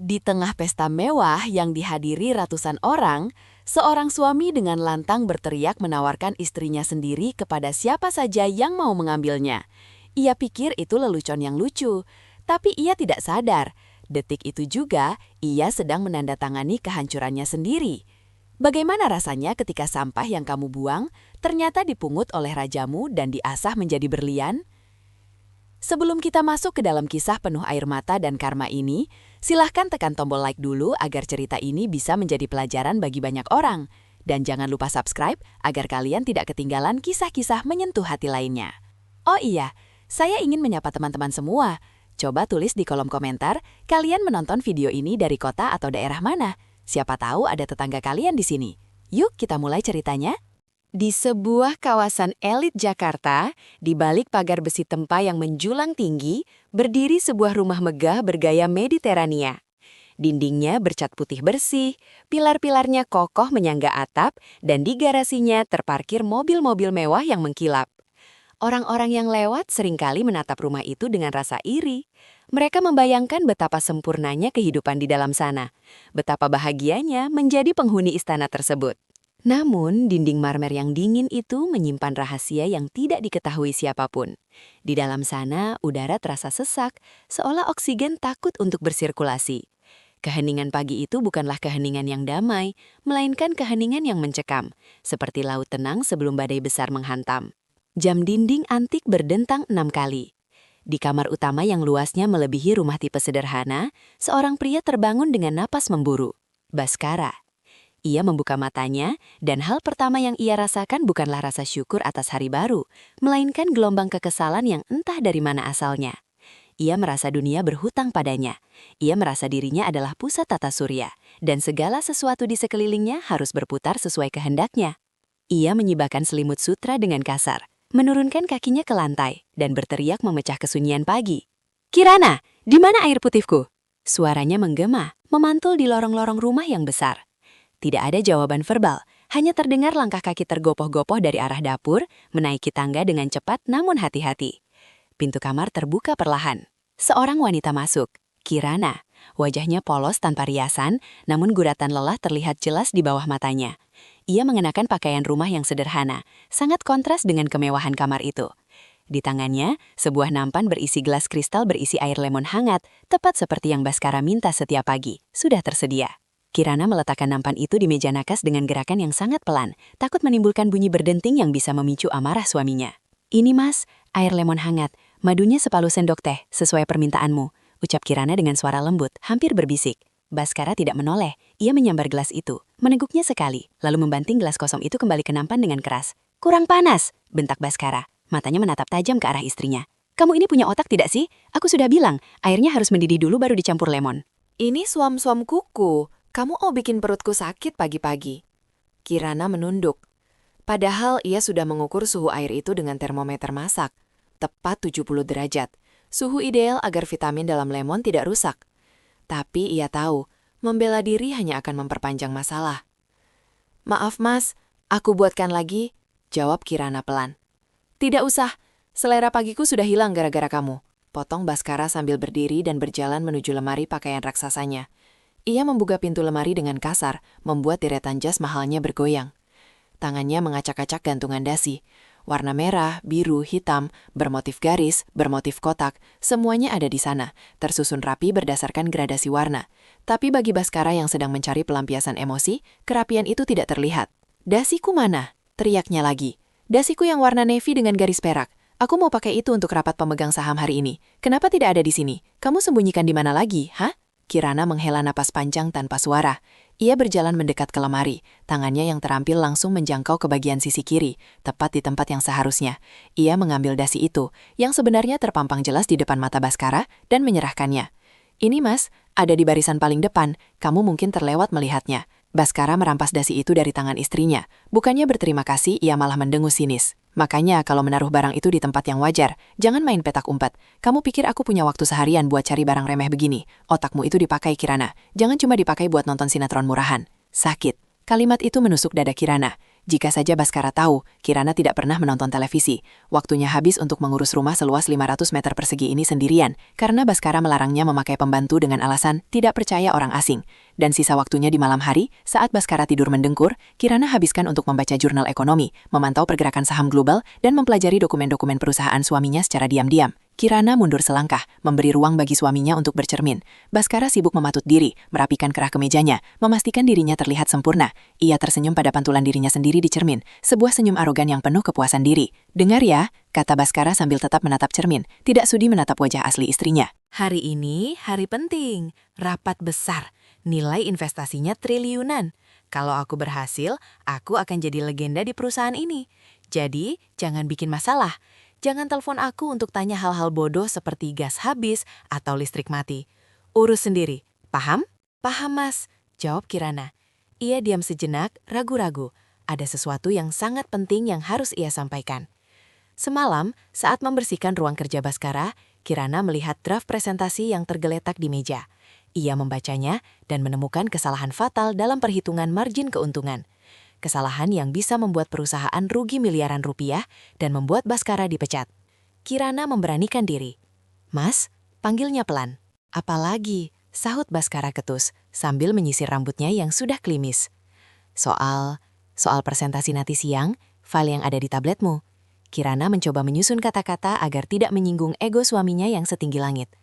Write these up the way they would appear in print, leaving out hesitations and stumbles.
Di tengah pesta mewah yang dihadiri ratusan orang, seorang suami dengan lantang berteriak menawarkan istrinya sendiri kepada siapa saja yang mau mengambilnya. Ia pikir itu lelucon yang lucu, tapi ia tidak sadar. Detik itu juga, ia sedang menandatangani kehancurannya sendiri. Bagaimana rasanya ketika sampah yang kamu buang ternyata dipungut oleh rajamu dan diasah menjadi berlian? Sebelum kita masuk ke dalam kisah penuh air mata dan karma ini, silahkan tekan tombol like dulu agar cerita ini bisa menjadi pelajaran bagi banyak orang. Dan jangan lupa subscribe agar kalian tidak ketinggalan kisah-kisah menyentuh hati lainnya. Oh iya, saya ingin menyapa teman-teman semua. Coba tulis di kolom komentar, kalian menonton video ini dari kota atau daerah mana? Siapa tahu ada tetangga kalian di sini. Yuk kita mulai ceritanya. Di sebuah kawasan elit Jakarta, di balik pagar besi tempa yang menjulang tinggi, berdiri sebuah rumah megah bergaya Mediterania. Dindingnya bercat putih bersih, pilar-pilarnya kokoh menyangga atap, dan di garasinya terparkir mobil-mobil mewah yang mengkilap. Orang-orang yang lewat seringkali menatap rumah itu dengan rasa iri. Mereka membayangkan betapa sempurnanya kehidupan di dalam sana, betapa bahagianya menjadi penghuni istana tersebut. Namun, dinding marmer yang dingin itu menyimpan rahasia yang tidak diketahui siapapun. Di dalam sana, udara terasa sesak, seolah oksigen takut untuk bersirkulasi. Keheningan pagi itu bukanlah keheningan yang damai, melainkan keheningan yang mencekam, seperti laut tenang sebelum badai besar menghantam. Jam dinding antik berdentang 6 kali. Di kamar utama yang luasnya melebihi rumah tipe sederhana, seorang pria terbangun dengan napas memburu. Baskara. Ia membuka matanya, dan hal pertama yang ia rasakan bukanlah rasa syukur atas hari baru, melainkan gelombang kekesalan yang entah dari mana asalnya. Ia merasa dunia berhutang padanya. Ia merasa dirinya adalah pusat tata surya, dan segala sesuatu di sekelilingnya harus berputar sesuai kehendaknya. Ia menyibakkan selimut sutra dengan kasar, menurunkan kakinya ke lantai, dan berteriak memecah kesunyian pagi. "Kirana, di mana air putihku?" Suaranya menggema, memantul di lorong-lorong rumah yang besar. Tidak ada jawaban verbal, hanya terdengar langkah kaki tergopoh-gopoh dari arah dapur, menaiki tangga dengan cepat namun hati-hati. Pintu kamar terbuka perlahan. Seorang wanita masuk, Kirana. Wajahnya polos tanpa riasan, namun guratan lelah terlihat jelas di bawah matanya. Ia mengenakan pakaian rumah yang sederhana, sangat kontras dengan kemewahan kamar itu. Di tangannya, sebuah nampan berisi gelas kristal berisi air lemon hangat, tepat seperti yang Baskara minta setiap pagi, sudah tersedia. Kirana meletakkan nampan itu di meja nakas dengan gerakan yang sangat pelan, takut menimbulkan bunyi berdenting yang bisa memicu amarah suaminya. "Ini mas, air lemon hangat, madunya separuh sendok teh, sesuai permintaanmu," ucap Kirana dengan suara lembut, hampir berbisik. Baskara tidak menoleh, ia menyambar gelas itu, meneguknya sekali, lalu membanting gelas kosong itu kembali ke nampan dengan keras. "Kurang panas," bentak Baskara, matanya menatap tajam ke arah istrinya. "Kamu ini punya otak tidak sih? Aku sudah bilang, airnya harus mendidih dulu baru dicampur lemon." "Ini suam-suam kuku. Kamu mau bikin perutku sakit pagi-pagi." Kirana menunduk. Padahal ia sudah mengukur suhu air itu dengan termometer masak. Tepat 70 derajat. Suhu ideal agar vitamin dalam lemon tidak rusak. Tapi ia tahu, membela diri hanya akan memperpanjang masalah. "Maaf mas, aku buatkan lagi," jawab Kirana pelan. "Tidak usah, selera pagiku sudah hilang gara-gara kamu," potong Baskara sambil berdiri dan berjalan menuju lemari pakaian raksasanya. Ia membuka pintu lemari dengan kasar, membuat deretan jas mahalnya bergoyang. Tangannya mengacak-acak gantungan dasi. Warna merah, biru, hitam, bermotif garis, bermotif kotak, semuanya ada di sana, tersusun rapi berdasarkan gradasi warna. Tapi bagi Baskara yang sedang mencari pelampiasan emosi, kerapian itu tidak terlihat. "Dasiku mana?" teriaknya lagi. "Dasiku yang warna navy dengan garis perak. Aku mau pakai itu untuk rapat pemegang saham hari ini. Kenapa tidak ada di sini? Kamu sembunyikan di mana lagi, hah?" Kirana menghela napas panjang tanpa suara. Ia berjalan mendekat ke lemari. Tangannya yang terampil langsung menjangkau ke bagian sisi kiri, tepat di tempat yang seharusnya. Ia mengambil dasi itu, yang sebenarnya terpampang jelas di depan mata Baskara, dan menyerahkannya. "Ini mas, ada di barisan paling depan. Kamu mungkin terlewat melihatnya." Baskara merampas dasi itu dari tangan istrinya. Bukannya berterima kasih, ia malah mendengus sinis. "Makanya kalau menaruh barang itu di tempat yang wajar, jangan main petak umpet. Kamu pikir aku punya waktu seharian buat cari barang remeh begini? Otakmu itu dipakai, Kirana. Jangan cuma dipakai buat nonton sinetron murahan." Sakit. Kalimat itu menusuk dada Kirana. Jika saja Baskara tahu, Kirana tidak pernah menonton televisi. Waktunya habis untuk mengurus rumah seluas 500 meter persegi ini sendirian, karena Baskara melarangnya memakai pembantu dengan alasan tidak percaya orang asing. Dan sisa waktunya di malam hari, saat Baskara tidur mendengkur, Kirana habiskan untuk membaca jurnal ekonomi, memantau pergerakan saham global, dan mempelajari dokumen-dokumen perusahaan suaminya secara diam-diam. Kirana mundur selangkah, memberi ruang bagi suaminya untuk bercermin. Baskara sibuk mematut diri, merapikan kerah kemejanya, memastikan dirinya terlihat sempurna. Ia tersenyum pada pantulan dirinya sendiri di cermin, sebuah senyum arogan yang penuh kepuasan diri. "Dengar ya," kata Baskara sambil tetap menatap cermin, tidak sudi menatap wajah asli istrinya. Hari ini hari penting, rapat besar, nilai investasinya triliunan. Kalau aku berhasil, aku akan jadi legenda di perusahaan ini. Jadi, jangan bikin masalah. Jangan telepon aku untuk tanya hal-hal bodoh seperti gas habis atau listrik mati. Urus sendiri, paham? Paham, Mas, jawab Kirana. Ia diam sejenak, ragu-ragu. Ada sesuatu yang sangat penting yang harus ia sampaikan. Semalam, saat membersihkan ruang kerja Baskara, Kirana melihat draft presentasi yang tergeletak di meja. Ia membacanya dan menemukan kesalahan fatal dalam perhitungan margin keuntungan. Kesalahan yang bisa membuat perusahaan rugi miliaran rupiah dan membuat Baskara dipecat. Kirana memberanikan diri. "Mas," panggilnya pelan. "Apalagi?" sahut Baskara ketus sambil menyisir rambutnya yang sudah klimis. Soal presentasi nanti siang, file yang ada di tabletmu." Kirana mencoba menyusun kata-kata agar tidak menyinggung ego suaminya yang setinggi langit.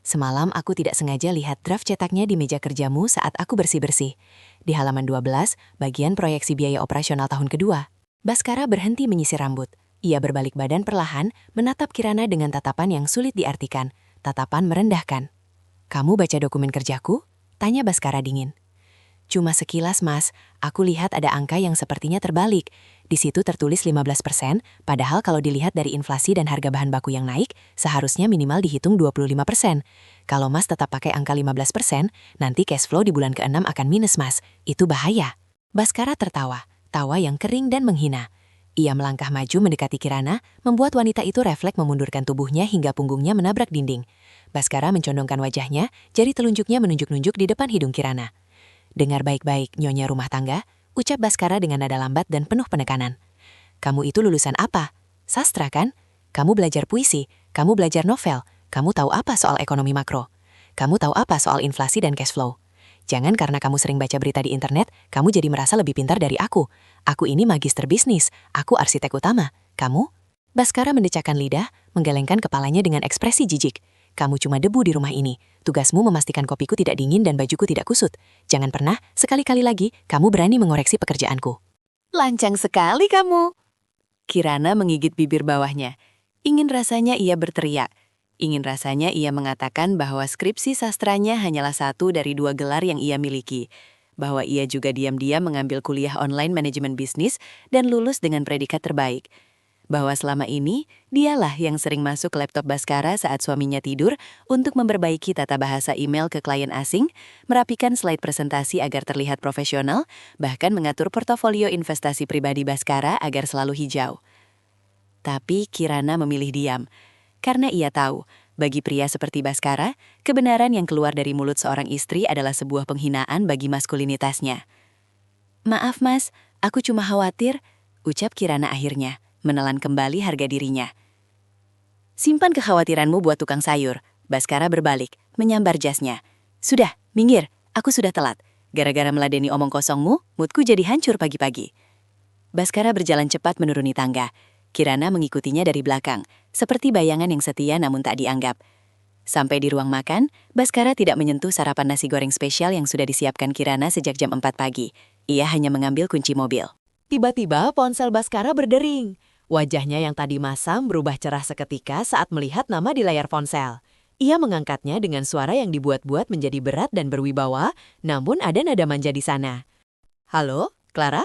"Semalam aku tidak sengaja lihat draft cetaknya di meja kerjamu saat aku bersih-bersih. Di halaman 12, bagian proyeksi biaya operasional tahun kedua." Baskara berhenti menyisir rambut. Ia berbalik badan perlahan, menatap Kirana dengan tatapan yang sulit diartikan, tatapan merendahkan. "Kamu baca dokumen kerjaku?" tanya Baskara dingin. "Cuma sekilas, Mas. Aku lihat ada angka yang sepertinya terbalik. Di situ tertulis 15%, padahal kalau dilihat dari inflasi dan harga bahan baku yang naik, seharusnya minimal dihitung 25%. Kalau Mas tetap pakai angka 15%, nanti cash flow di bulan ke-6 akan minus, Mas. Itu bahaya." Baskara tertawa, tawa yang kering dan menghina. Ia melangkah maju mendekati Kirana, membuat wanita itu refleks memundurkan tubuhnya hingga punggungnya menabrak dinding. Baskara mencondongkan wajahnya, jari telunjuknya menunjuk-nunjuk di depan hidung Kirana. "Dengar baik-baik, nyonya rumah tangga," ucap Baskara dengan nada lambat dan penuh penekanan. "Kamu itu lulusan apa? Sastra kan? Kamu belajar puisi, kamu belajar novel, kamu tahu apa soal ekonomi makro? Kamu tahu apa soal inflasi dan cash flow? Jangan karena kamu sering baca berita di internet, kamu jadi merasa lebih pintar dari aku. Aku ini magister bisnis, aku arsitek utama. Kamu?" Baskara mendecakkan lidah, menggelengkan kepalanya dengan ekspresi jijik. "Kamu cuma debu di rumah ini. Tugasmu memastikan kopiku tidak dingin dan bajuku tidak kusut. Jangan pernah, sekali-kali lagi, kamu berani mengoreksi pekerjaanku." Lancang sekali kamu. Kirana menggigit bibir bawahnya. Ingin rasanya ia berteriak. Ingin rasanya ia mengatakan bahwa skripsi sastranya hanyalah satu dari 2 gelar yang ia miliki. Bahwa ia juga diam-diam mengambil kuliah online manajemen bisnis dan lulus dengan predikat terbaik. Bahwa selama ini, dialah yang sering masuk ke laptop Baskara saat suaminya tidur untuk memperbaiki tata bahasa email ke klien asing, merapikan slide presentasi agar terlihat profesional, bahkan mengatur portofolio investasi pribadi Baskara agar selalu hijau. Tapi Kirana memilih diam, karena ia tahu, bagi pria seperti Baskara, kebenaran yang keluar dari mulut seorang istri adalah sebuah penghinaan bagi maskulinitasnya. "Maaf Mas, aku cuma khawatir," ucap Kirana akhirnya, menelan kembali harga dirinya. "Simpan kekhawatiranmu buat tukang sayur." Baskara berbalik, menyambar jasnya. "Sudah, minggir, aku sudah telat. Gara-gara meladeni omong kosongmu, moodku jadi hancur pagi-pagi." Baskara berjalan cepat menuruni tangga. Kirana mengikutinya dari belakang, seperti bayangan yang setia namun tak dianggap. Sampai di ruang makan, Baskara tidak menyentuh sarapan nasi goreng spesial yang sudah disiapkan Kirana sejak jam 4 pagi. Ia hanya mengambil kunci mobil. Tiba-tiba ponsel Baskara berdering. Wajahnya yang tadi masam berubah cerah seketika saat melihat nama di layar ponsel. Ia mengangkatnya dengan suara yang dibuat-buat menjadi berat dan berwibawa, namun ada nada manja di sana. "Halo, Clara?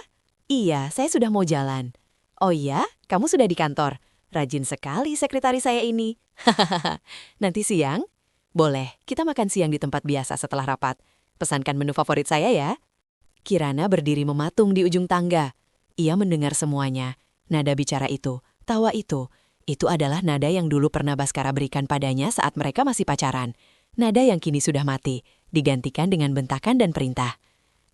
Iya, saya sudah mau jalan." "Oh iya, kamu sudah di kantor. Rajin sekali sekretaris saya ini." "Hahaha, nanti siang?" "Boleh, kita makan siang di tempat biasa setelah rapat. Pesankan menu favorit saya ya." Kirana berdiri mematung di ujung tangga. Ia mendengar semuanya. Nada bicara itu, tawa itu adalah nada yang dulu pernah Baskara berikan padanya saat mereka masih pacaran. Nada yang kini sudah mati, digantikan dengan bentakan dan perintah.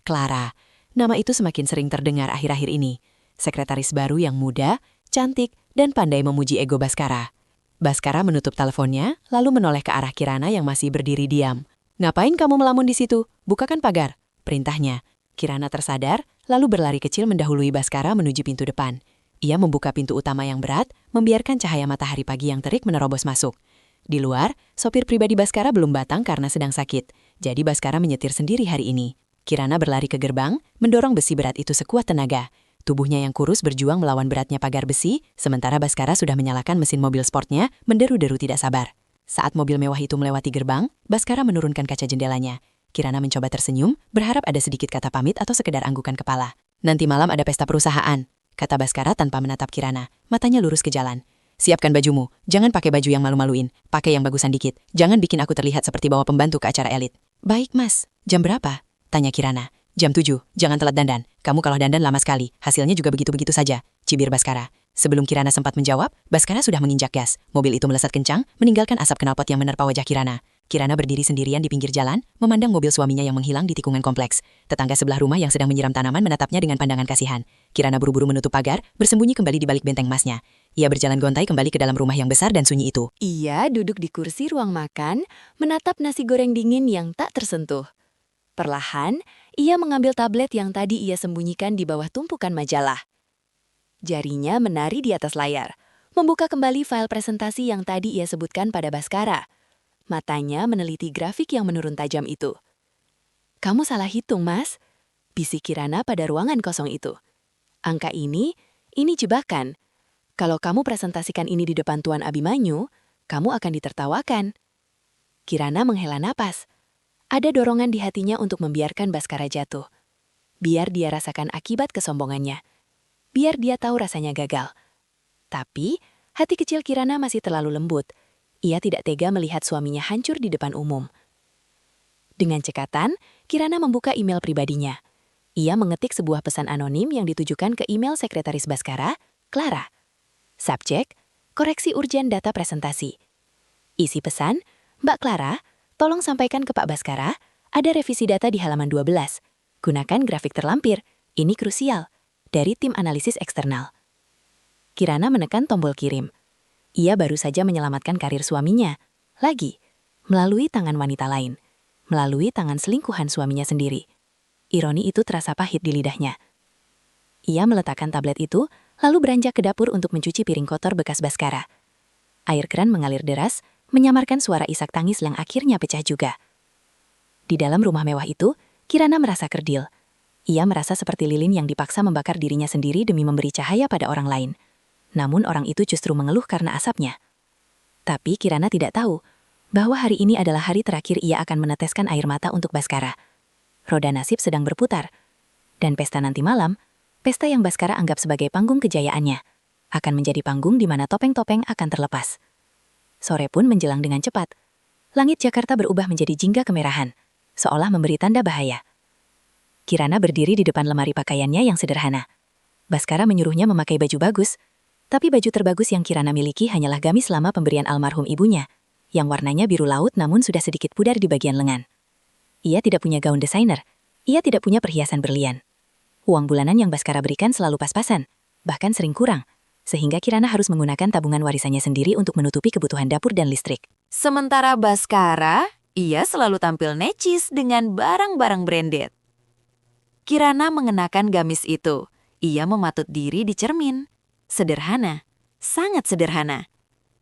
Clara, nama itu semakin sering terdengar akhir-akhir ini. sekretaris baru yang muda, cantik, dan pandai memuji ego Baskara. Baskara menutup teleponnya, lalu menoleh ke arah Kirana yang masih berdiri diam. "Ngapain kamu melamun di situ? Bukakan pagar," perintahnya. Kirana tersadar, lalu berlari kecil mendahului Baskara menuju pintu depan. Ia membuka pintu utama yang berat, membiarkan cahaya matahari pagi yang terik menerobos masuk. Di luar, sopir pribadi Baskara belum batang karena sedang sakit, jadi Baskara menyetir sendiri hari ini. Kirana berlari ke gerbang, mendorong besi berat itu sekuat tenaga. Tubuhnya yang kurus berjuang melawan beratnya pagar besi, sementara Baskara sudah menyalakan mesin mobil sportnya, menderu-deru tidak sabar. Saat mobil mewah itu melewati gerbang, Baskara menurunkan kaca jendelanya. Kirana mencoba tersenyum, berharap ada sedikit kata pamit atau sekedar anggukan kepala. "Nanti malam ada pesta perusahaan," kata Baskara tanpa menatap Kirana. Matanya lurus ke jalan. "Siapkan bajumu, jangan pakai baju yang malu-maluin, pakai yang bagusan dikit. Jangan bikin aku terlihat seperti bawa pembantu ke acara elit." "Baik mas, jam berapa?" tanya Kirana. "Jam 7, jangan telat dandan. Kamu kalau dandan lama sekali, hasilnya juga begitu-begitu saja," cibir Baskara. Sebelum Kirana sempat menjawab, Baskara sudah menginjak gas. Mobil itu melesat kencang, meninggalkan asap knalpot yang menerpa wajah Kirana. Kirana berdiri sendirian di pinggir jalan, memandang mobil suaminya yang menghilang di tikungan kompleks. Tetangga sebelah rumah yang sedang menyiram tanaman menatapnya dengan pandangan kasihan. Kirana buru-buru menutup pagar, bersembunyi kembali di balik benteng emasnya. Ia berjalan gontai kembali ke dalam rumah yang besar dan sunyi itu. Ia duduk di kursi ruang makan, menatap nasi goreng dingin yang tak tersentuh. Perlahan, ia mengambil tablet yang tadi ia sembunyikan di bawah tumpukan majalah. Jarinya menari di atas layar, membuka kembali file presentasi yang tadi ia sebutkan pada Baskara. Matanya meneliti grafik yang menurun tajam itu. "Kamu salah hitung, Mas," bisik Kirana pada ruangan kosong itu. "Angka ini jebakan. Kalau kamu presentasikan ini di depan Tuan Abimanyu, kamu akan ditertawakan." Kirana menghela napas. Ada dorongan di hatinya untuk membiarkan Baskara jatuh. Biar dia rasakan akibat kesombongannya. Biar dia tahu rasanya gagal. Tapi, hati kecil Kirana masih terlalu lembut. Ia tidak tega melihat suaminya hancur di depan umum. Dengan cekatan, Kirana membuka email pribadinya. Ia mengetik sebuah pesan anonim yang ditujukan ke email sekretaris Baskara, Clara. Subjek, koreksi urgen data presentasi. Isi pesan, "Mbak Clara, tolong sampaikan ke Pak Baskara, ada revisi data di halaman 12. Gunakan grafik terlampir, ini krusial, dari tim analisis eksternal." Kirana menekan tombol kirim. Ia baru saja menyelamatkan karir suaminya. Lagi, melalui tangan wanita lain. Melalui tangan selingkuhan suaminya sendiri. Ironi itu terasa pahit di lidahnya. Ia meletakkan tablet itu, lalu beranjak ke dapur untuk mencuci piring kotor bekas Baskara. Air keran mengalir deras, menyamarkan suara isak tangis yang akhirnya pecah juga. Di dalam rumah mewah itu, Kirana merasa kerdil. Ia merasa seperti lilin yang dipaksa membakar dirinya sendiri demi memberi cahaya pada orang lain. Namun orang itu justru mengeluh karena asapnya. Tapi Kirana tidak tahu bahwa hari ini adalah hari terakhir ia akan meneteskan air mata untuk Baskara. Roda nasib sedang berputar. Dan pesta nanti malam, pesta yang Baskara anggap sebagai panggung kejayaannya, akan menjadi panggung di mana topeng-topeng akan terlepas. Sore pun menjelang dengan cepat. Langit Jakarta berubah menjadi jingga kemerahan, seolah memberi tanda bahaya. Kirana berdiri di depan lemari pakaiannya yang sederhana. Baskara menyuruhnya memakai baju bagus, tapi baju terbagus yang Kirana miliki hanyalah gamis lama pemberian almarhum ibunya, yang warnanya biru laut namun sudah sedikit pudar di bagian lengan. Ia tidak punya gaun desainer, ia tidak punya perhiasan berlian. Uang bulanan yang Baskara berikan selalu pas-pasan, bahkan sering kurang, sehingga Kirana harus menggunakan tabungan warisannya sendiri untuk menutupi kebutuhan dapur dan listrik. Sementara Baskara, ia selalu tampil necis dengan barang-barang branded. Kirana mengenakan gamis itu. Ia mematut diri di cermin. Sederhana, sangat sederhana.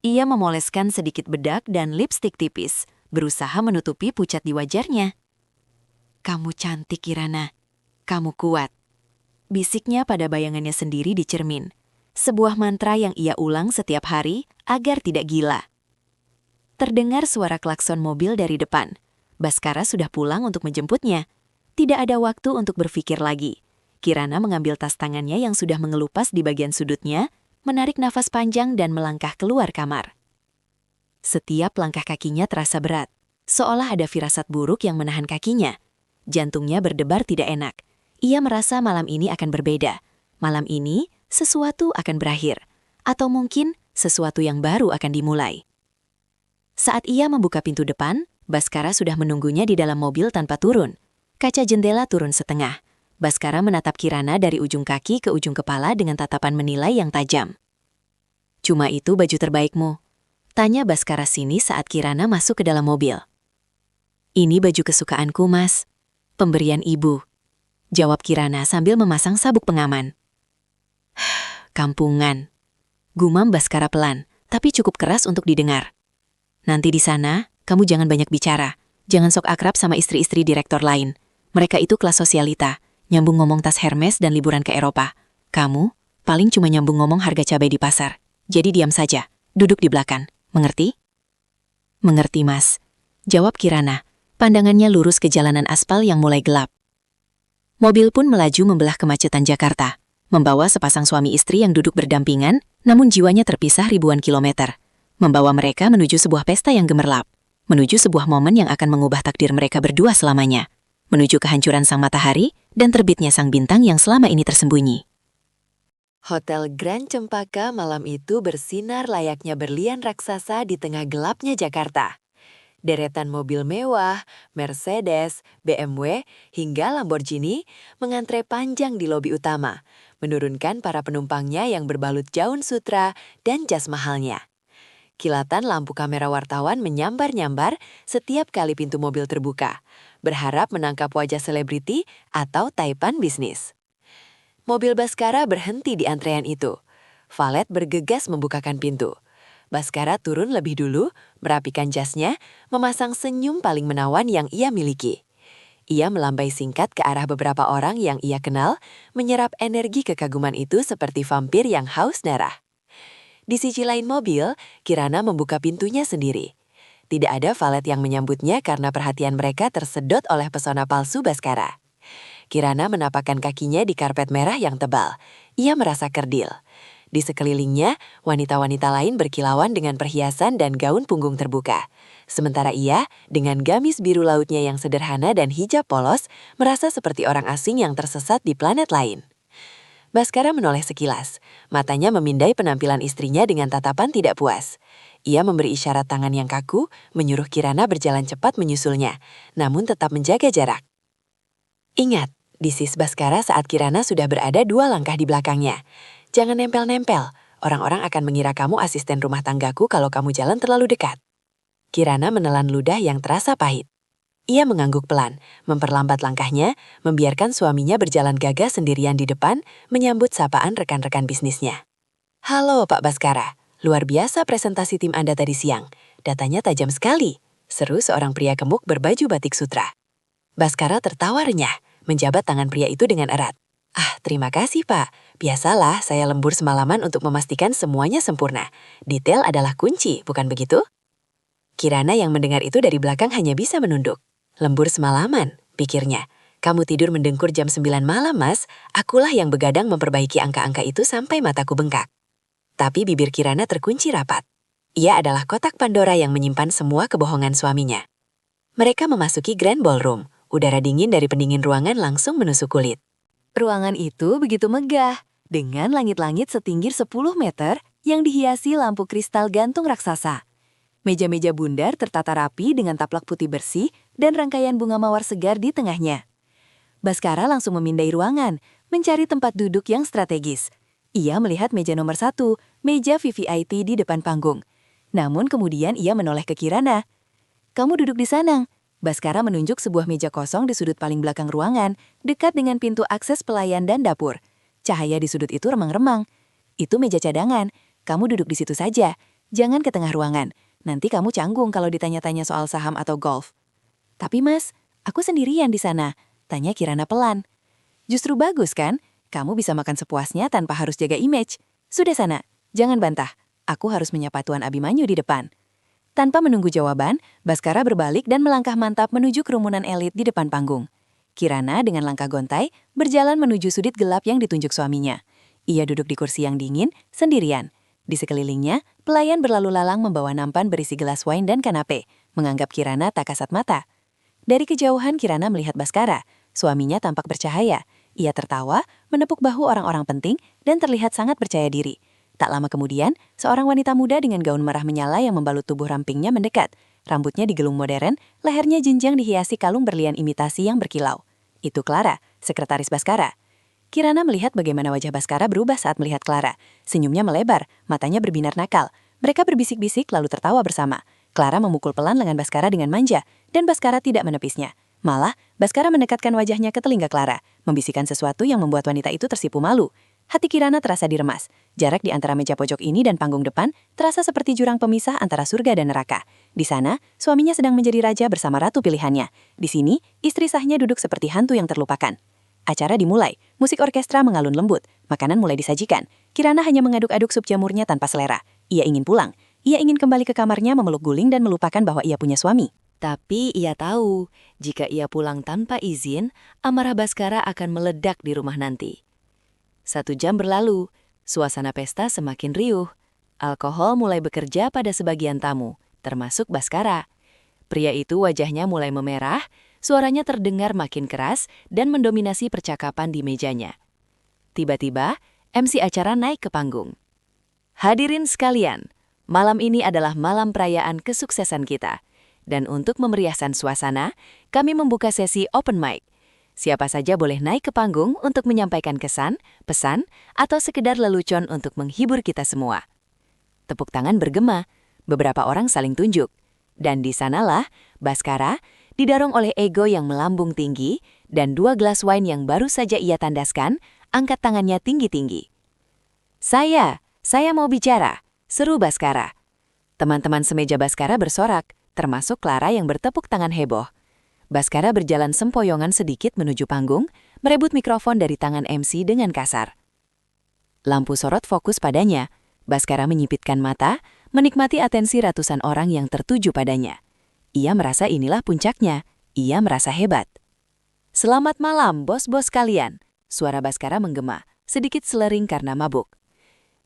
Ia memoleskan sedikit bedak dan lipstik tipis, berusaha menutupi pucat di wajarnya. "Kamu cantik, Kirana. Kamu kuat," bisiknya pada bayangannya sendiri di cermin. Sebuah mantra yang ia ulang setiap hari agar tidak gila. Terdengar suara klakson mobil dari depan. Baskara sudah pulang untuk menjemputnya. Tidak ada waktu untuk berpikir lagi. Kirana mengambil tas tangannya yang sudah mengelupas di bagian sudutnya, menarik nafas panjang dan melangkah keluar kamar. Setiap langkah kakinya terasa berat, seolah ada firasat buruk yang menahan kakinya. Jantungnya berdebar tidak enak. Ia merasa malam ini akan berbeda. Malam ini, sesuatu akan berakhir. Atau mungkin, sesuatu yang baru akan dimulai. Saat ia membuka pintu depan, Baskara sudah menunggunya di dalam mobil tanpa turun. Kaca jendela turun setengah. Baskara menatap Kirana dari ujung kaki ke ujung kepala dengan tatapan menilai yang tajam. "Cuma itu baju terbaikmu?" tanya Baskara sinis saat Kirana masuk ke dalam mobil. "Ini baju kesukaanku, Mas. Pemberian ibu," jawab Kirana sambil memasang sabuk pengaman. "Kampungan," gumam Baskara pelan, tapi cukup keras untuk didengar. "Nanti di sana, kamu jangan banyak bicara. Jangan sok akrab sama istri-istri direktur lain. Mereka itu kelas sosialita, nyambung ngomong tas Hermes dan liburan ke Eropa. Kamu, paling cuma nyambung ngomong harga cabai di pasar. Jadi diam saja, duduk di belakang. Mengerti?" "Mengerti, Mas," jawab Kirana. Pandangannya lurus ke jalanan aspal yang mulai gelap. Mobil pun melaju membelah kemacetan Jakarta, membawa sepasang suami istri yang duduk berdampingan, namun jiwanya terpisah ribuan kilometer. Membawa mereka menuju sebuah pesta yang gemerlap, menuju sebuah momen yang akan mengubah takdir mereka berdua selamanya, menuju kehancuran sang matahari dan terbitnya sang bintang yang selama ini tersembunyi. Hotel Grand Cempaka malam itu bersinar layaknya berlian raksasa di tengah gelapnya Jakarta. Deretan mobil mewah, Mercedes, BMW, hingga Lamborghini mengantre panjang di lobi utama, menurunkan para penumpangnya yang berbalut jaun sutra dan jas mahalnya. Kilatan lampu kamera wartawan menyambar-nyambar setiap kali pintu mobil terbuka, berharap menangkap wajah selebriti atau taipan bisnis. Mobil Baskara berhenti di antrean itu. Valet bergegas membukakan pintu. Baskara turun lebih dulu, merapikan jasnya, memasang senyum paling menawan yang ia miliki. Ia melambai singkat ke arah beberapa orang yang ia kenal, menyerap energi kekaguman itu seperti vampir yang haus darah. Di sisi lain mobil, Kirana membuka pintunya sendiri. Tidak ada valet yang menyambutnya karena perhatian mereka tersedot oleh pesona palsu Baskara. Kirana menapakkan kakinya di karpet merah yang tebal. Ia merasa kerdil. Di sekelilingnya, wanita-wanita lain berkilauan dengan perhiasan dan gaun punggung terbuka. Sementara ia, dengan gamis biru lautnya yang sederhana dan hijab polos, merasa seperti orang asing yang tersesat di planet lain. Baskara menoleh sekilas. Matanya memindai penampilan istrinya dengan tatapan tidak puas. Ia memberi isyarat tangan yang kaku, menyuruh Kirana berjalan cepat menyusulnya, namun tetap menjaga jarak. "Ingat," disis Baskara saat Kirana sudah berada 2 langkah di belakangnya. "Jangan nempel-nempel, orang-orang akan mengira kamu asisten rumah tanggaku kalau kamu jalan terlalu dekat." Kirana menelan ludah yang terasa pahit. Ia mengangguk pelan, memperlambat langkahnya, membiarkan suaminya berjalan gagah sendirian di depan, menyambut sapaan rekan-rekan bisnisnya. "Halo Pak Baskara, luar biasa presentasi tim Anda tadi siang. Datanya tajam sekali," seru seorang pria gemuk berbaju batik sutra. Baskara tertawa renyah, menjabat tangan pria itu dengan erat. "Ah, terima kasih Pak. Biasalah saya lembur semalaman untuk memastikan semuanya sempurna. Detail adalah kunci, bukan begitu?" Kirana yang mendengar itu dari belakang hanya bisa menunduk. "Lembur semalaman," pikirnya. "Kamu tidur mendengkur jam 9 malam, Mas. Akulah yang begadang memperbaiki angka-angka itu sampai mataku bengkak." Tapi bibir Kirana terkunci rapat. Ia adalah kotak Pandora yang menyimpan semua kebohongan suaminya. Mereka memasuki Grand Ballroom. Udara dingin dari pendingin ruangan langsung menusuk kulit. Ruangan itu begitu megah, dengan langit-langit setinggi 10 meter yang dihiasi lampu kristal gantung raksasa. Meja-meja bundar tertata rapi dengan taplak putih bersih dan rangkaian bunga mawar segar di tengahnya. Baskara langsung memindai ruangan, mencari tempat duduk yang strategis. Ia melihat meja nomor 1, meja VVIP di depan panggung. Namun kemudian ia menoleh ke Kirana. "Kamu duduk di sana." Baskara menunjuk sebuah meja kosong di sudut paling belakang ruangan, dekat dengan pintu akses pelayan dan dapur. Cahaya di sudut itu remang-remang. "Itu meja cadangan. Kamu duduk di situ saja. Jangan ke tengah ruangan. Nanti kamu canggung kalau ditanya-tanya soal saham atau golf." "Tapi Mas, aku sendirian di sana," tanya Kirana pelan. "Justru bagus kan? Kamu bisa makan sepuasnya tanpa harus jaga image. Sudah sana, jangan bantah. Aku harus menyapa Tuan Abimanyu di depan." Tanpa menunggu jawaban, Baskara berbalik dan melangkah mantap menuju kerumunan elit di depan panggung. Kirana dengan langkah gontai berjalan menuju sudut gelap yang ditunjuk suaminya. Ia duduk di kursi yang dingin, sendirian. Di sekelilingnya, pelayan berlalu lalang membawa nampan berisi gelas wine dan kanape, menganggap Kirana tak kasat mata. Dari kejauhan Kirana melihat Baskara, suaminya tampak bercahaya. Ia tertawa, menepuk bahu orang-orang penting, dan terlihat sangat percaya diri. Tak lama kemudian, seorang wanita muda dengan gaun merah menyala yang membalut tubuh rampingnya mendekat. Rambutnya digelung modern, lehernya jenjang dihiasi kalung berlian imitasi yang berkilau. Itu Clara, sekretaris Baskara. Kirana melihat bagaimana wajah Baskara berubah saat melihat Clara. Senyumnya melebar, matanya berbinar nakal. Mereka berbisik-bisik lalu tertawa bersama. Clara memukul pelan lengan Baskara dengan manja, dan Baskara tidak menepisnya. Malah, Baskara mendekatkan wajahnya ke telinga Clara, membisikkan sesuatu yang membuat wanita itu tersipu malu. Hati Kirana terasa diremas. Jarak di antara meja pojok ini dan panggung depan terasa seperti jurang pemisah antara surga dan neraka. Di sana, suaminya sedang menjadi raja bersama ratu pilihannya. Di sini, istri sahnya duduk seperti hantu yang terlupakan. Acara dimulai, musik orkestra mengalun lembut, makanan mulai disajikan. Kirana hanya mengaduk-aduk sup jamurnya tanpa selera. Ia ingin pulang. Ia ingin kembali ke kamarnya memeluk guling dan melupakan bahwa ia punya suami. Tapi ia tahu, jika ia pulang tanpa izin, amarah Baskara akan meledak di rumah nanti. 1 jam berlalu, suasana pesta semakin riuh. Alkohol mulai bekerja pada sebagian tamu, termasuk Baskara. Pria itu wajahnya mulai memerah, suaranya terdengar makin keras dan mendominasi percakapan di mejanya. Tiba-tiba, MC acara naik ke panggung. Hadirin sekalian, malam ini adalah malam perayaan kesuksesan kita. Dan untuk memeriahkan suasana, kami membuka sesi open mic. Siapa saja boleh naik ke panggung untuk menyampaikan kesan, pesan, atau sekedar lelucon untuk menghibur kita semua. Tepuk tangan bergema, beberapa orang saling tunjuk. Dan di sanalah, Baskara, didorong oleh ego yang melambung tinggi, dan 2 gelas wine yang baru saja ia tandaskan, angkat tangannya tinggi-tinggi. Saya mau bicara, seru Baskara. Teman-teman semeja Baskara bersorak, termasuk Clara yang bertepuk tangan heboh. Baskara berjalan sempoyongan sedikit menuju panggung, merebut mikrofon dari tangan MC dengan kasar. Lampu sorot fokus padanya. Baskara menyipitkan mata, menikmati atensi ratusan orang yang tertuju padanya. Ia merasa inilah puncaknya. Ia merasa hebat. Selamat malam, bos-bos kalian. Suara Baskara menggema, sedikit selering karena mabuk.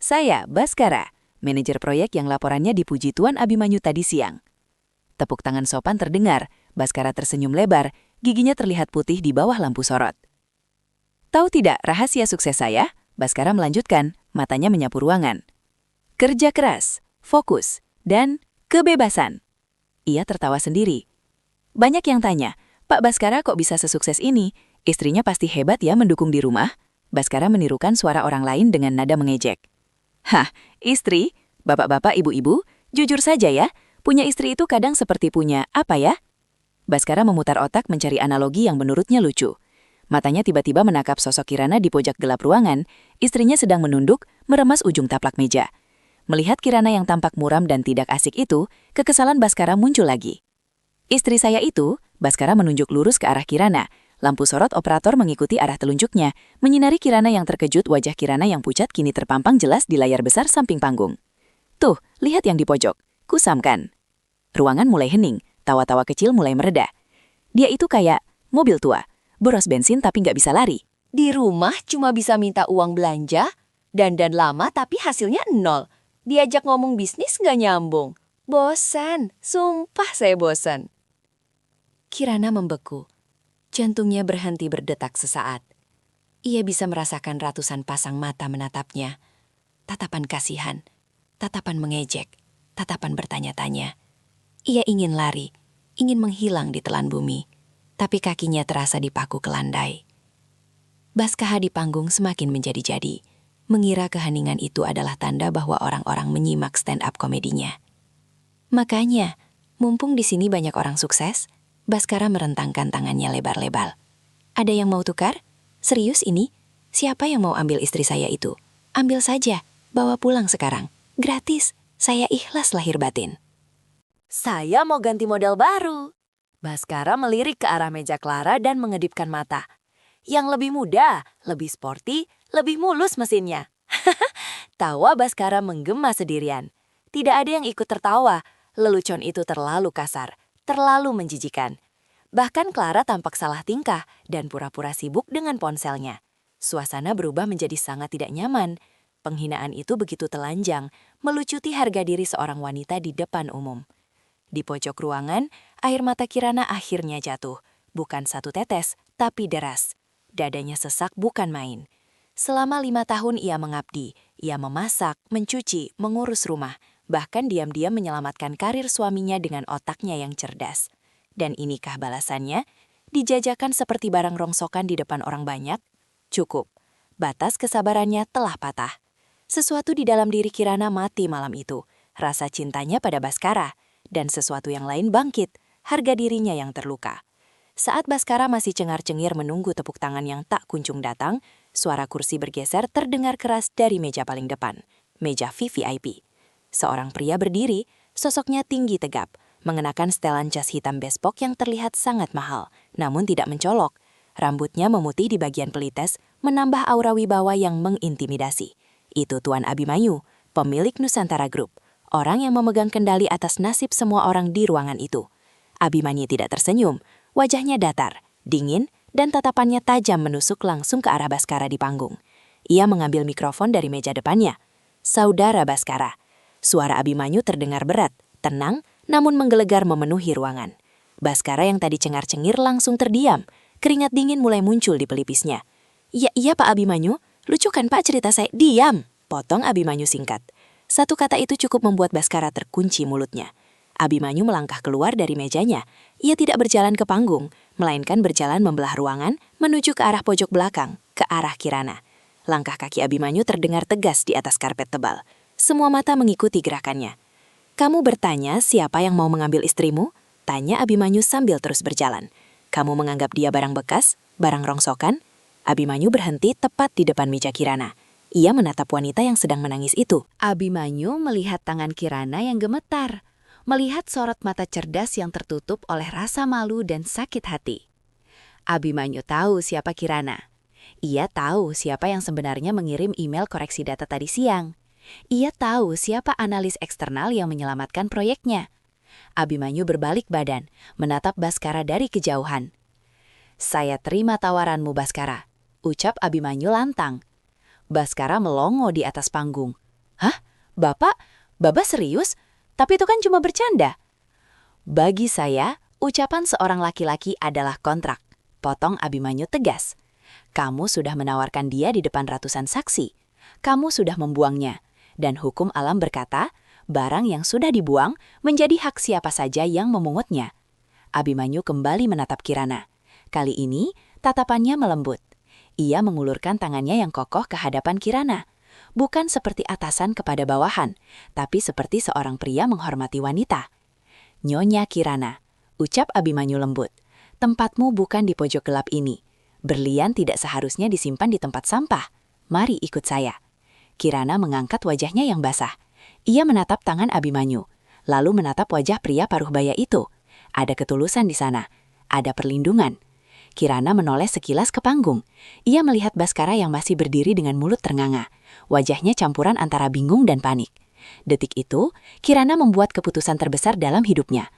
Saya, Baskara, manajer proyek yang laporannya dipuji Tuan Abimanyu tadi siang. Tepuk tangan sopan terdengar. Baskara tersenyum lebar, giginya terlihat putih di bawah lampu sorot. Tahu tidak rahasia sukses saya? Baskara melanjutkan, matanya menyapu ruangan. Kerja keras, fokus, dan kebebasan. Ia tertawa sendiri. Banyak yang tanya, Pak Baskara kok bisa sesukses ini? Istrinya pasti hebat ya mendukung di rumah? Baskara menirukan suara orang lain dengan nada mengejek. Hah, istri? Bapak-bapak, ibu-ibu? Jujur saja ya, punya istri itu kadang seperti punya apa ya? Baskara memutar otak mencari analogi yang menurutnya lucu. Matanya tiba-tiba menangkap sosok Kirana di pojok gelap ruangan, istrinya sedang menunduk, meremas ujung taplak meja. Melihat Kirana yang tampak muram dan tidak asik itu, kekesalan Baskara muncul lagi. Istri saya itu, Baskara menunjuk lurus ke arah Kirana. Lampu sorot operator mengikuti arah telunjuknya, menyinari Kirana yang terkejut. Wajah Kirana yang pucat kini terpampang jelas di layar besar samping panggung. Tuh, lihat yang di pojok, kusam kan? Ruangan mulai hening. Tawa-tawa kecil mulai mereda. Dia itu kayak mobil tua, boros bensin tapi nggak bisa lari. Di rumah cuma bisa minta uang belanja, dandan lama tapi hasilnya 0. Diajak ngomong bisnis nggak nyambung. Bosan, sumpah saya bosan. Kirana membeku. Jantungnya berhenti berdetak sesaat. Ia bisa merasakan ratusan pasang mata menatapnya. Tatapan kasihan, tatapan mengejek, tatapan bertanya-tanya. Ia ingin lari, ingin menghilang di telan bumi, tapi kakinya terasa dipaku ke landai. Baskara di panggung semakin menjadi-jadi, mengira keheningan itu adalah tanda bahwa orang-orang menyimak stand-up komedinya. Makanya, mumpung di sini banyak orang sukses, Baskara merentangkan tangannya lebar-lebar. Ada yang mau tukar? Serius ini? Siapa yang mau ambil istri saya itu? Ambil saja, bawa pulang sekarang. Gratis, saya ikhlas lahir batin. Saya mau ganti model baru. Baskara melirik ke arah meja Clara dan mengedipkan mata. Yang lebih muda, lebih sporty, lebih mulus mesinnya. Tawa Baskara menggema sendirian. Tidak ada yang ikut tertawa. Lelucon itu terlalu kasar, terlalu menjijikan. Bahkan Clara tampak salah tingkah dan pura-pura sibuk dengan ponselnya. Suasana berubah menjadi sangat tidak nyaman. Penghinaan itu begitu telanjang, melucuti harga diri seorang wanita di depan umum. Di pojok ruangan, air mata Kirana akhirnya jatuh. Bukan 1 tetes, tapi deras. Dadanya sesak bukan main. Selama 5 tahun ia mengabdi. Ia memasak, mencuci, mengurus rumah. Bahkan diam-diam menyelamatkan karir suaminya dengan otaknya yang cerdas. Dan inikah balasannya? dijajakan seperti barang rongsokan di depan orang banyak? Cukup. Batas kesabarannya telah patah. Sesuatu di dalam diri Kirana mati malam itu, rasa cintanya pada Baskara, dan sesuatu yang lain bangkit, harga dirinya yang terluka. Saat Baskara masih cengar-cengir menunggu tepuk tangan yang tak kunjung datang, suara kursi bergeser terdengar keras dari meja paling depan, meja VVIP. Seorang pria berdiri, sosoknya tinggi tegap, mengenakan setelan jas hitam bespok yang terlihat sangat mahal, namun tidak mencolok. Rambutnya memutih di bagian pelites, menambah aura wibawa yang mengintimidasi. Itu Tuan Abimanyu, pemilik Nusantara Group, orang yang memegang kendali atas nasib semua orang di ruangan itu. Abimanyu tidak tersenyum, wajahnya datar, dingin, dan tatapannya tajam menusuk langsung ke arah Baskara di panggung. Ia mengambil mikrofon dari meja depannya. Saudara Baskara. Suara Abimanyu terdengar berat, tenang, namun menggelegar memenuhi ruangan. Baskara yang tadi cengar-cengir langsung terdiam. Keringat dingin mulai muncul di pelipisnya. Iya Pak Abimanyu, lucu kan Pak cerita saya? Diam, potong Abimanyu singkat. Satu kata itu cukup membuat Baskara terkunci mulutnya. Abimanyu melangkah keluar dari mejanya. Ia tidak berjalan ke panggung, melainkan berjalan membelah ruangan menuju ke arah pojok belakang, ke arah Kirana. Langkah kaki Abimanyu terdengar tegas di atas karpet tebal. Semua mata mengikuti gerakannya. Kamu bertanya siapa yang mau mengambil istrimu? Tanya Abimanyu sambil terus berjalan. Kamu menganggap dia barang bekas, barang rongsokan? Abimanyu berhenti tepat di depan meja Kirana. Ia menatap wanita yang sedang menangis itu. Abimanyu melihat tangan Kirana yang gemetar, melihat sorot mata cerdas yang tertutup oleh rasa malu dan sakit hati. Abimanyu tahu siapa Kirana. Ia tahu siapa yang sebenarnya mengirim email koreksi data tadi siang. Ia tahu siapa analis eksternal yang menyelamatkan proyeknya. Abimanyu berbalik badan, menatap Baskara dari kejauhan. Saya terima tawaranmu, Baskara, ucap Abimanyu lantang. Baskara melongo di atas panggung. Hah? Bapak serius? Tapi itu kan cuma bercanda. Bagi saya, ucapan seorang laki-laki adalah kontrak. Potong Abimanyu tegas. Kamu sudah menawarkan dia di depan ratusan saksi. Kamu sudah membuangnya. Dan hukum alam berkata, barang yang sudah dibuang menjadi hak siapa saja yang memungutnya. Abimanyu kembali menatap Kirana. Kali ini, tatapannya melembut. Ia mengulurkan tangannya yang kokoh ke hadapan Kirana. Bukan seperti atasan kepada bawahan, tapi seperti seorang pria menghormati wanita. Nyonya Kirana, ucap Abimanyu lembut. Tempatmu bukan di pojok gelap ini. Berlian tidak seharusnya disimpan di tempat sampah. Mari ikut saya. Kirana mengangkat wajahnya yang basah. Ia menatap tangan Abimanyu, lalu menatap wajah pria paruh baya itu. Ada ketulusan di sana, ada perlindungan. Kirana menoleh sekilas ke panggung. Ia melihat Baskara yang masih berdiri dengan mulut ternganga. Wajahnya campuran antara bingung dan panik. Detik itu, Kirana membuat keputusan terbesar dalam hidupnya.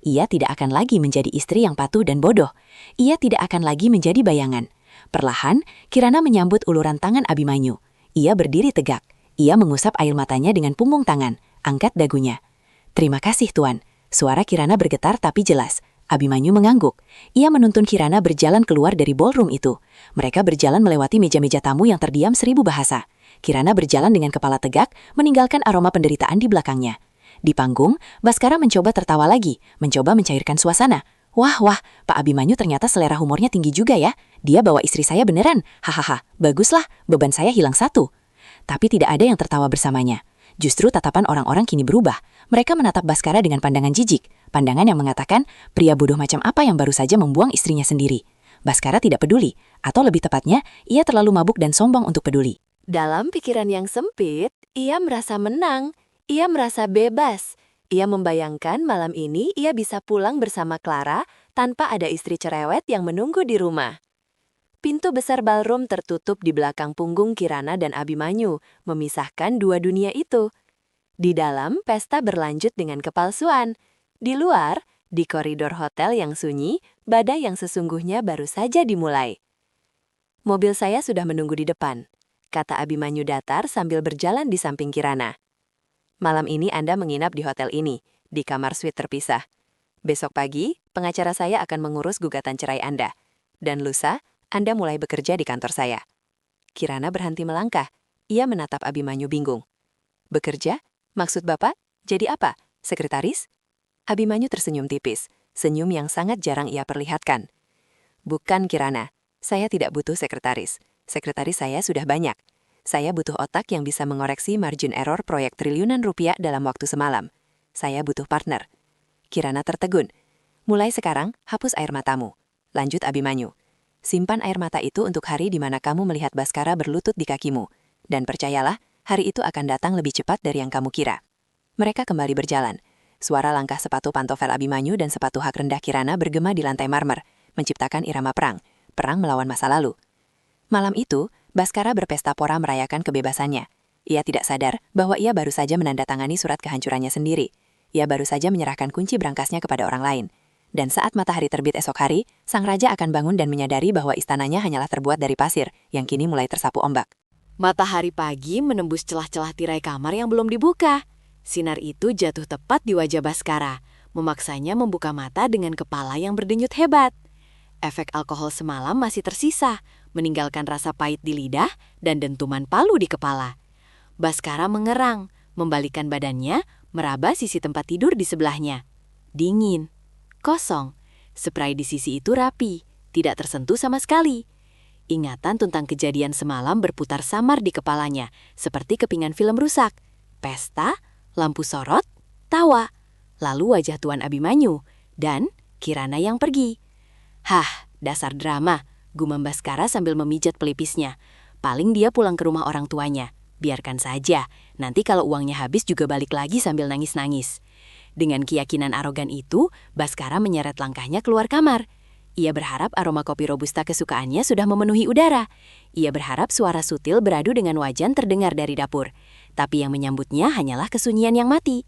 Ia tidak akan lagi menjadi istri yang patuh dan bodoh. Ia tidak akan lagi menjadi bayangan. Perlahan, Kirana menyambut uluran tangan Abimanyu. Ia berdiri tegak. Ia mengusap air matanya dengan punggung tangan, angkat dagunya. Terima kasih, Tuan. Suara Kirana bergetar tapi jelas. Abimanyu mengangguk. Ia menuntun Kirana berjalan keluar dari ballroom itu. Mereka berjalan melewati meja-meja tamu yang terdiam 1000 bahasa. Kirana berjalan dengan kepala tegak, meninggalkan aroma penderitaan di belakangnya. Di panggung, Baskara mencoba tertawa lagi, mencoba mencairkan suasana. Wah, Pak Abimanyu ternyata selera humornya tinggi juga ya. Dia bawa istri saya beneran. Hahaha, baguslah, beban saya hilang satu. Tapi tidak ada yang tertawa bersamanya. Justru tatapan orang-orang kini berubah. Mereka menatap Baskara dengan pandangan jijik. Pandangan yang mengatakan, pria bodoh macam apa yang baru saja membuang istrinya sendiri. Baskara tidak peduli. Atau lebih tepatnya, ia terlalu mabuk dan sombong untuk peduli. Dalam pikiran yang sempit, ia merasa menang. Ia merasa bebas. Ia membayangkan malam ini ia bisa pulang bersama Clara tanpa ada istri cerewet yang menunggu di rumah. Pintu besar ballroom tertutup di belakang punggung Kirana dan Abimanyu, memisahkan dua dunia itu. Di dalam, pesta berlanjut dengan kepalsuan. Di luar, di koridor hotel yang sunyi, badai yang sesungguhnya baru saja dimulai. Mobil saya sudah menunggu di depan, kata Abimanyu datar sambil berjalan di samping Kirana. Malam ini Anda menginap di hotel ini, di kamar suite terpisah. Besok pagi, pengacara saya akan mengurus gugatan cerai Anda. Dan lusa, Anda mulai bekerja di kantor saya. Kirana berhenti melangkah. Ia menatap Abimanyu bingung. Bekerja? Maksud Bapak? Jadi apa? Sekretaris? Abimanyu tersenyum tipis, senyum yang sangat jarang ia perlihatkan. Bukan, Kirana. Saya tidak butuh sekretaris. Sekretaris saya sudah banyak. Saya butuh otak yang bisa mengoreksi margin error proyek triliunan rupiah dalam waktu semalam. Saya butuh partner. Kirana tertegun. Mulai sekarang, hapus air matamu. Lanjut Abimanyu. Simpan air mata itu untuk hari di mana kamu melihat Baskara berlutut di kakimu. Dan percayalah, hari itu akan datang lebih cepat dari yang kamu kira. Mereka kembali berjalan. Suara langkah sepatu pantofel Abimanyu dan sepatu hak rendah Kirana bergema di lantai marmer, menciptakan irama perang melawan masa lalu. Malam itu, Baskara berpesta pora merayakan kebebasannya. Ia tidak sadar bahwa ia baru saja menandatangani surat kehancurannya sendiri. Ia baru saja menyerahkan kunci berangkasnya kepada orang lain. Dan saat matahari terbit esok hari, sang raja akan bangun dan menyadari bahwa istananya hanyalah terbuat dari pasir, yang kini mulai tersapu ombak. Matahari pagi menembus celah-celah tirai kamar yang belum dibuka. Sinar itu jatuh tepat di wajah Baskara, memaksanya membuka mata dengan kepala yang berdenyut hebat. Efek alkohol semalam masih tersisa, meninggalkan rasa pahit di lidah dan dentuman palu di kepala. Baskara mengerang, membalikkan badannya, meraba sisi tempat tidur di sebelahnya. Dingin, kosong, spray di sisi itu rapi, tidak tersentuh sama sekali. Ingatan tentang kejadian semalam berputar samar di kepalanya, seperti kepingan film rusak. Pesta, lampu sorot, tawa, lalu wajah Tuan Abimanyu, dan Kirana yang pergi. Hah, dasar drama, gumam Baskara sambil memijat pelipisnya. Paling dia pulang ke rumah orang tuanya. Biarkan saja, nanti kalau uangnya habis juga balik lagi sambil nangis-nangis. Dengan keyakinan arogan itu, Baskara menyeret langkahnya keluar kamar. Ia berharap aroma kopi robusta kesukaannya sudah memenuhi udara. Ia berharap suara sutil beradu dengan wajan terdengar dari dapur. Tapi yang menyambutnya hanyalah kesunyian yang mati.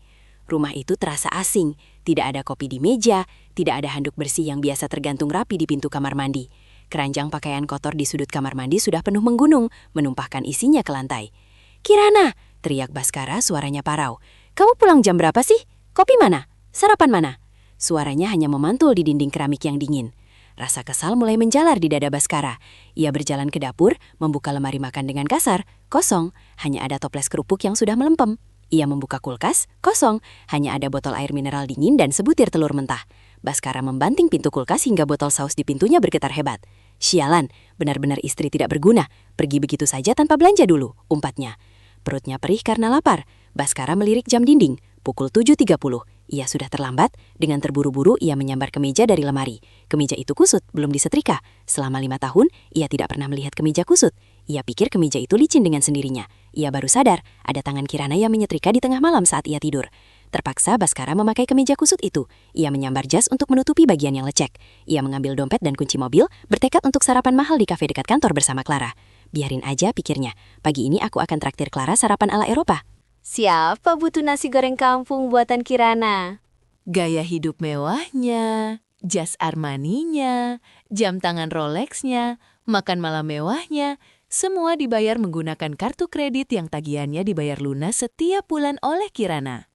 Rumah itu terasa asing, tidak ada kopi di meja, tidak ada handuk bersih yang biasa tergantung rapi di pintu kamar mandi. Keranjang pakaian kotor di sudut kamar mandi sudah penuh menggunung, menumpahkan isinya ke lantai. "Kirana!" teriak Baskara, suaranya parau. "Kamu pulang jam berapa sih? Kopi mana? Sarapan mana?" Suaranya hanya memantul di dinding keramik yang dingin. Rasa kesal mulai menjalar di dada Baskara. Ia berjalan ke dapur, membuka lemari makan dengan kasar, kosong, hanya ada toples kerupuk yang sudah melempem. Ia membuka kulkas, kosong, hanya ada botol air mineral dingin dan sebutir telur mentah. Baskara membanting pintu kulkas hingga botol saus di pintunya bergetar hebat. "Sialan, benar-benar istri tidak berguna, pergi begitu saja tanpa belanja dulu," umpatnya. Perutnya perih karena lapar. Baskara melirik jam dinding, pukul 7.30. Ia sudah terlambat, dengan terburu-buru ia menyambar kemeja dari lemari. Kemeja itu kusut, belum disetrika. Selama 5 tahun, ia tidak pernah melihat kemeja kusut. Ia pikir kemeja itu licin dengan sendirinya. Ia baru sadar, ada tangan Kirana yang menyetrika di tengah malam saat ia tidur. Terpaksa Baskara memakai kemeja kusut itu. Ia menyambar jas untuk menutupi bagian yang lecek. Ia mengambil dompet dan kunci mobil, bertekad untuk sarapan mahal di kafe dekat kantor bersama Clara. Biarin aja, pikirnya. Pagi ini aku akan traktir Clara sarapan ala Eropa. Siapa butuh nasi goreng kampung buatan Kirana? Gaya hidup mewahnya, jas Armaninya, jam tangan Rolexnya, makan malam mewahnya, semua dibayar menggunakan kartu kredit yang tagihannya dibayar lunas setiap bulan oleh Kirana.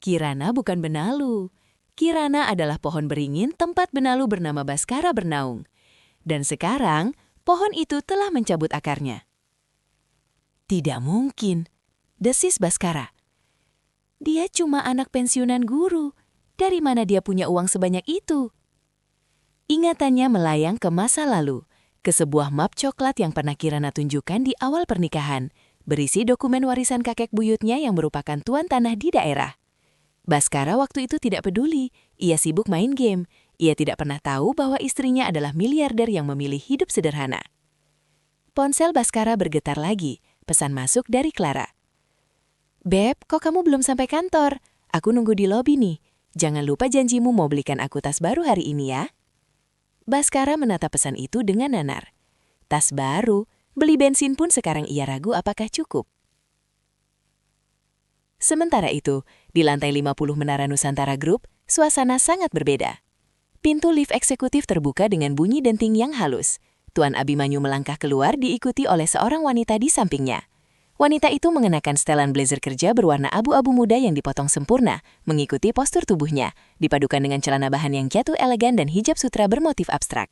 Kirana bukan benalu. Kirana adalah pohon beringin tempat benalu bernama Baskara bernaung. Dan sekarang, pohon itu telah mencabut akarnya. Tidak mungkin, desis Baskara. Dia cuma anak pensiunan guru. Dari mana dia punya uang sebanyak itu? Ingatannya melayang ke masa lalu, ke sebuah map coklat yang pernah Kirana tunjukkan di awal pernikahan, berisi dokumen warisan kakek buyutnya yang merupakan tuan tanah di daerah. Baskara waktu itu tidak peduli, ia sibuk main game. Ia tidak pernah tahu bahwa istrinya adalah miliarder yang memilih hidup sederhana. Ponsel Baskara bergetar lagi, pesan masuk dari Clara. "Beb, kok kamu belum sampai kantor? Aku nunggu di lobi nih. Jangan lupa janjimu mau belikan aku tas baru hari ini ya." Baskara menatap pesan itu dengan nanar. Tas baru, beli bensin pun sekarang ia ragu apakah cukup. Sementara itu, di lantai 50 Menara Nusantara Group, suasana sangat berbeda. Pintu lift eksekutif terbuka dengan bunyi denting yang halus. Tuan Abimanyu melangkah keluar diikuti oleh seorang wanita di sampingnya. Wanita itu mengenakan setelan blazer kerja berwarna abu-abu muda yang dipotong sempurna, mengikuti postur tubuhnya, dipadukan dengan celana bahan yang jatuh elegan dan hijab sutra bermotif abstrak.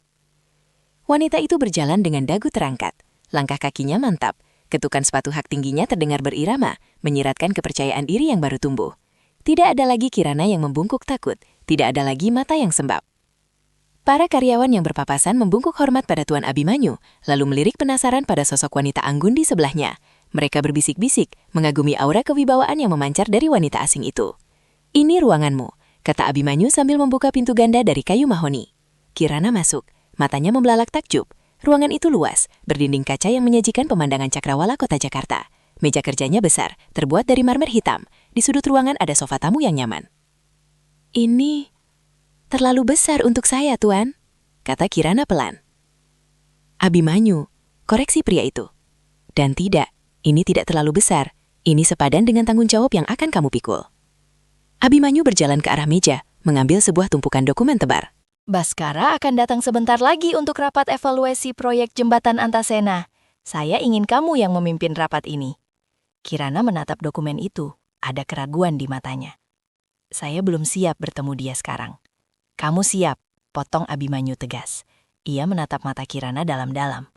Wanita itu berjalan dengan dagu terangkat, langkah kakinya mantap, ketukan sepatu hak tingginya terdengar berirama, menyiratkan kepercayaan diri yang baru tumbuh. Tidak ada lagi Kirana yang membungkuk takut, tidak ada lagi mata yang sembab. Para karyawan yang berpapasan membungkuk hormat pada Tuan Abimanyu, lalu melirik penasaran pada sosok wanita anggun di sebelahnya. Mereka berbisik-bisik, mengagumi aura kewibawaan yang memancar dari wanita asing itu. "Ini ruanganmu," kata Abimanyu sambil membuka pintu ganda dari kayu mahoni. Kirana masuk, matanya membelalak takjub. Ruangan itu luas, berdinding kaca yang menyajikan pemandangan cakrawala kota Jakarta. Meja kerjanya besar, terbuat dari marmer hitam. Di sudut ruangan ada sofa tamu yang nyaman. "Ini terlalu besar untuk saya, Tuan," kata Kirana pelan. "Abimanyu," koreksi pria itu. "Dan tidak, ini tidak terlalu besar. Ini sepadan dengan tanggung jawab yang akan kamu pikul." Abimanyu berjalan ke arah meja, mengambil sebuah tumpukan dokumen tebal. Baskara akan datang sebentar lagi untuk rapat evaluasi proyek jembatan Antasena. Saya ingin kamu yang memimpin rapat ini. Kirana menatap dokumen itu, ada keraguan di matanya. "Saya belum siap bertemu dia sekarang." "Kamu siap," potong Abimanyu tegas. Ia menatap mata Kirana dalam-dalam.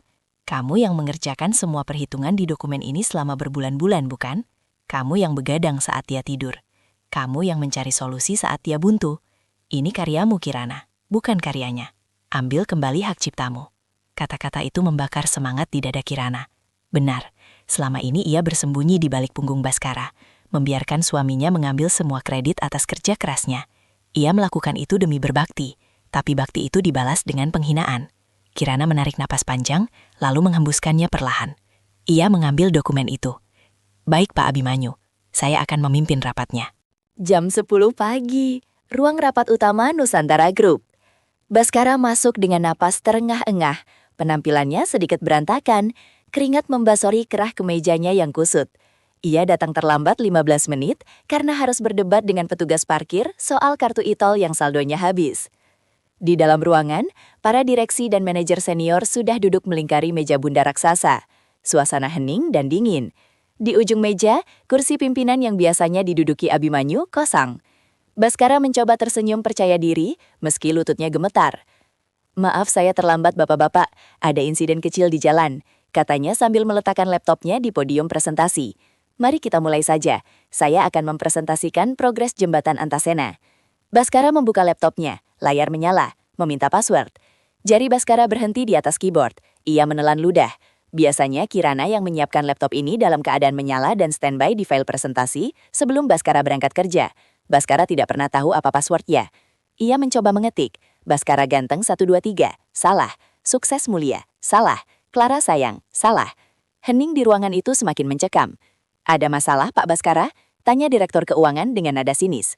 "Kamu yang mengerjakan semua perhitungan di dokumen ini selama berbulan-bulan, bukan? Kamu yang begadang saat dia tidur. Kamu yang mencari solusi saat dia buntu. Ini karyamu, Kirana, bukan karyanya. Ambil kembali hak ciptamu." Kata-kata itu membakar semangat di dada Kirana. Benar, selama ini ia bersembunyi di balik punggung Baskara, membiarkan suaminya mengambil semua kredit atas kerja kerasnya. Ia melakukan itu demi berbakti, tapi bakti itu dibalas dengan penghinaan. Kirana menarik napas panjang, lalu menghembuskannya perlahan. Ia mengambil dokumen itu. "Baik, Pak Abimanyu, saya akan memimpin rapatnya." Jam 10 pagi, ruang rapat utama Nusantara Group. Baskara masuk dengan napas terengah-engah. Penampilannya sedikit berantakan, keringat membasori kerah kemejanya yang kusut. Ia datang terlambat 15 menit karena harus berdebat dengan petugas parkir soal kartu e-tol yang saldonya habis. Di dalam ruangan, para direksi dan manajer senior sudah duduk melingkari meja bunda raksasa. Suasana hening dan dingin. Di ujung meja, kursi pimpinan yang biasanya diduduki Abimanyu kosong. Baskara mencoba tersenyum percaya diri meski lututnya gemetar. "Maaf saya terlambat bapak-bapak, ada insiden kecil di jalan," katanya sambil meletakkan laptopnya di podium presentasi. "Mari kita mulai saja, saya akan mempresentasikan progres jembatan Antasena." Baskara membuka laptopnya, layar menyala, meminta password. Jari Baskara berhenti di atas keyboard, ia menelan ludah. Biasanya Kirana yang menyiapkan laptop ini dalam keadaan menyala dan standby di file presentasi sebelum Baskara berangkat kerja. Baskara tidak pernah tahu apa passwordnya. Ia mencoba mengetik, "Baskara ganteng 123, salah. Sukses mulia, salah. Clara sayang, salah." Hening di ruangan itu semakin mencekam. "Ada masalah, Pak Baskara?" tanya Direktur Keuangan dengan nada sinis.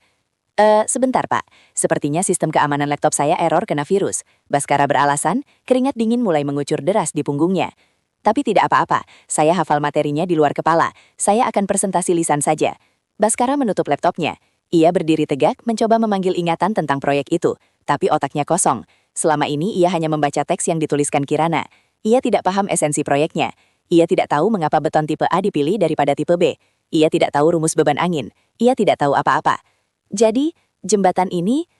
Sebentar Pak, sepertinya sistem keamanan laptop saya error kena virus." Baskara beralasan, keringat dingin mulai mengucur deras di punggungnya. "Tapi tidak apa-apa, saya hafal materinya di luar kepala. Saya akan presentasi lisan saja." Baskara menutup laptopnya. Ia berdiri tegak mencoba memanggil ingatan tentang proyek itu, tapi otaknya kosong. Selama ini ia hanya membaca teks yang dituliskan Kirana. Ia tidak paham esensi proyeknya. Ia tidak tahu mengapa beton tipe A dipilih daripada tipe B. Ia tidak tahu rumus beban angin. Ia tidak tahu apa-apa. "Jadi, jembatan ini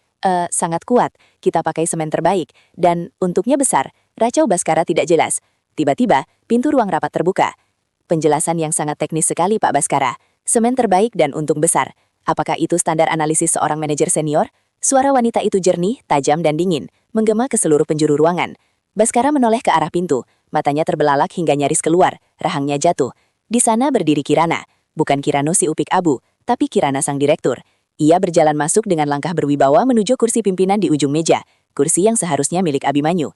sangat kuat. Kita pakai semen terbaik. Dan untuknya besar." Racau Baskara tidak jelas. Tiba-tiba, pintu ruang rapat terbuka. "Penjelasan yang sangat teknis sekali Pak Baskara. Semen terbaik dan untung besar. Apakah itu standar analisis seorang manajer senior?" Suara wanita itu jernih, tajam dan dingin, menggema ke seluruh penjuru ruangan. Baskara menoleh ke arah pintu, matanya terbelalak hingga nyaris keluar, rahangnya jatuh. Di sana berdiri Kirana. Bukan Kirano si upik abu, tapi Kirana sang direktur. Ia berjalan masuk dengan langkah berwibawa menuju kursi pimpinan di ujung meja, kursi yang seharusnya milik Abimanyu.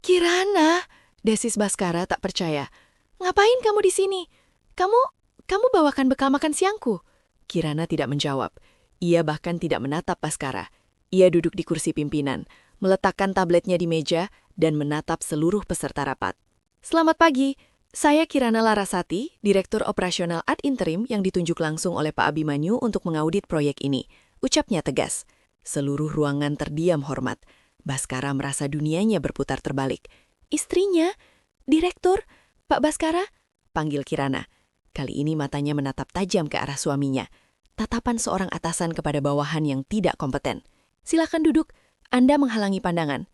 Kirana, desis Baskara tak percaya. "Ngapain kamu di sini? Kamu bawakan bekal makan siangku?" Kirana tidak menjawab. Ia bahkan tidak menatap Baskara. Ia duduk di kursi pimpinan, meletakkan tabletnya di meja, dan menatap seluruh peserta rapat. "Selamat pagi, saya Kirana Larasati, Direktur Operasional ad interim yang ditunjuk langsung oleh Pak Abimanyu untuk mengaudit proyek ini," ucapnya tegas. Seluruh ruangan terdiam hormat. Baskara merasa dunianya berputar terbalik. "Istrinya? Direktur? Pak Baskara?" panggil Kirana. Kali ini matanya menatap tajam ke arah suaminya. Tatapan seorang atasan kepada bawahan yang tidak kompeten. "Silakan duduk. Anda menghalangi pandangan."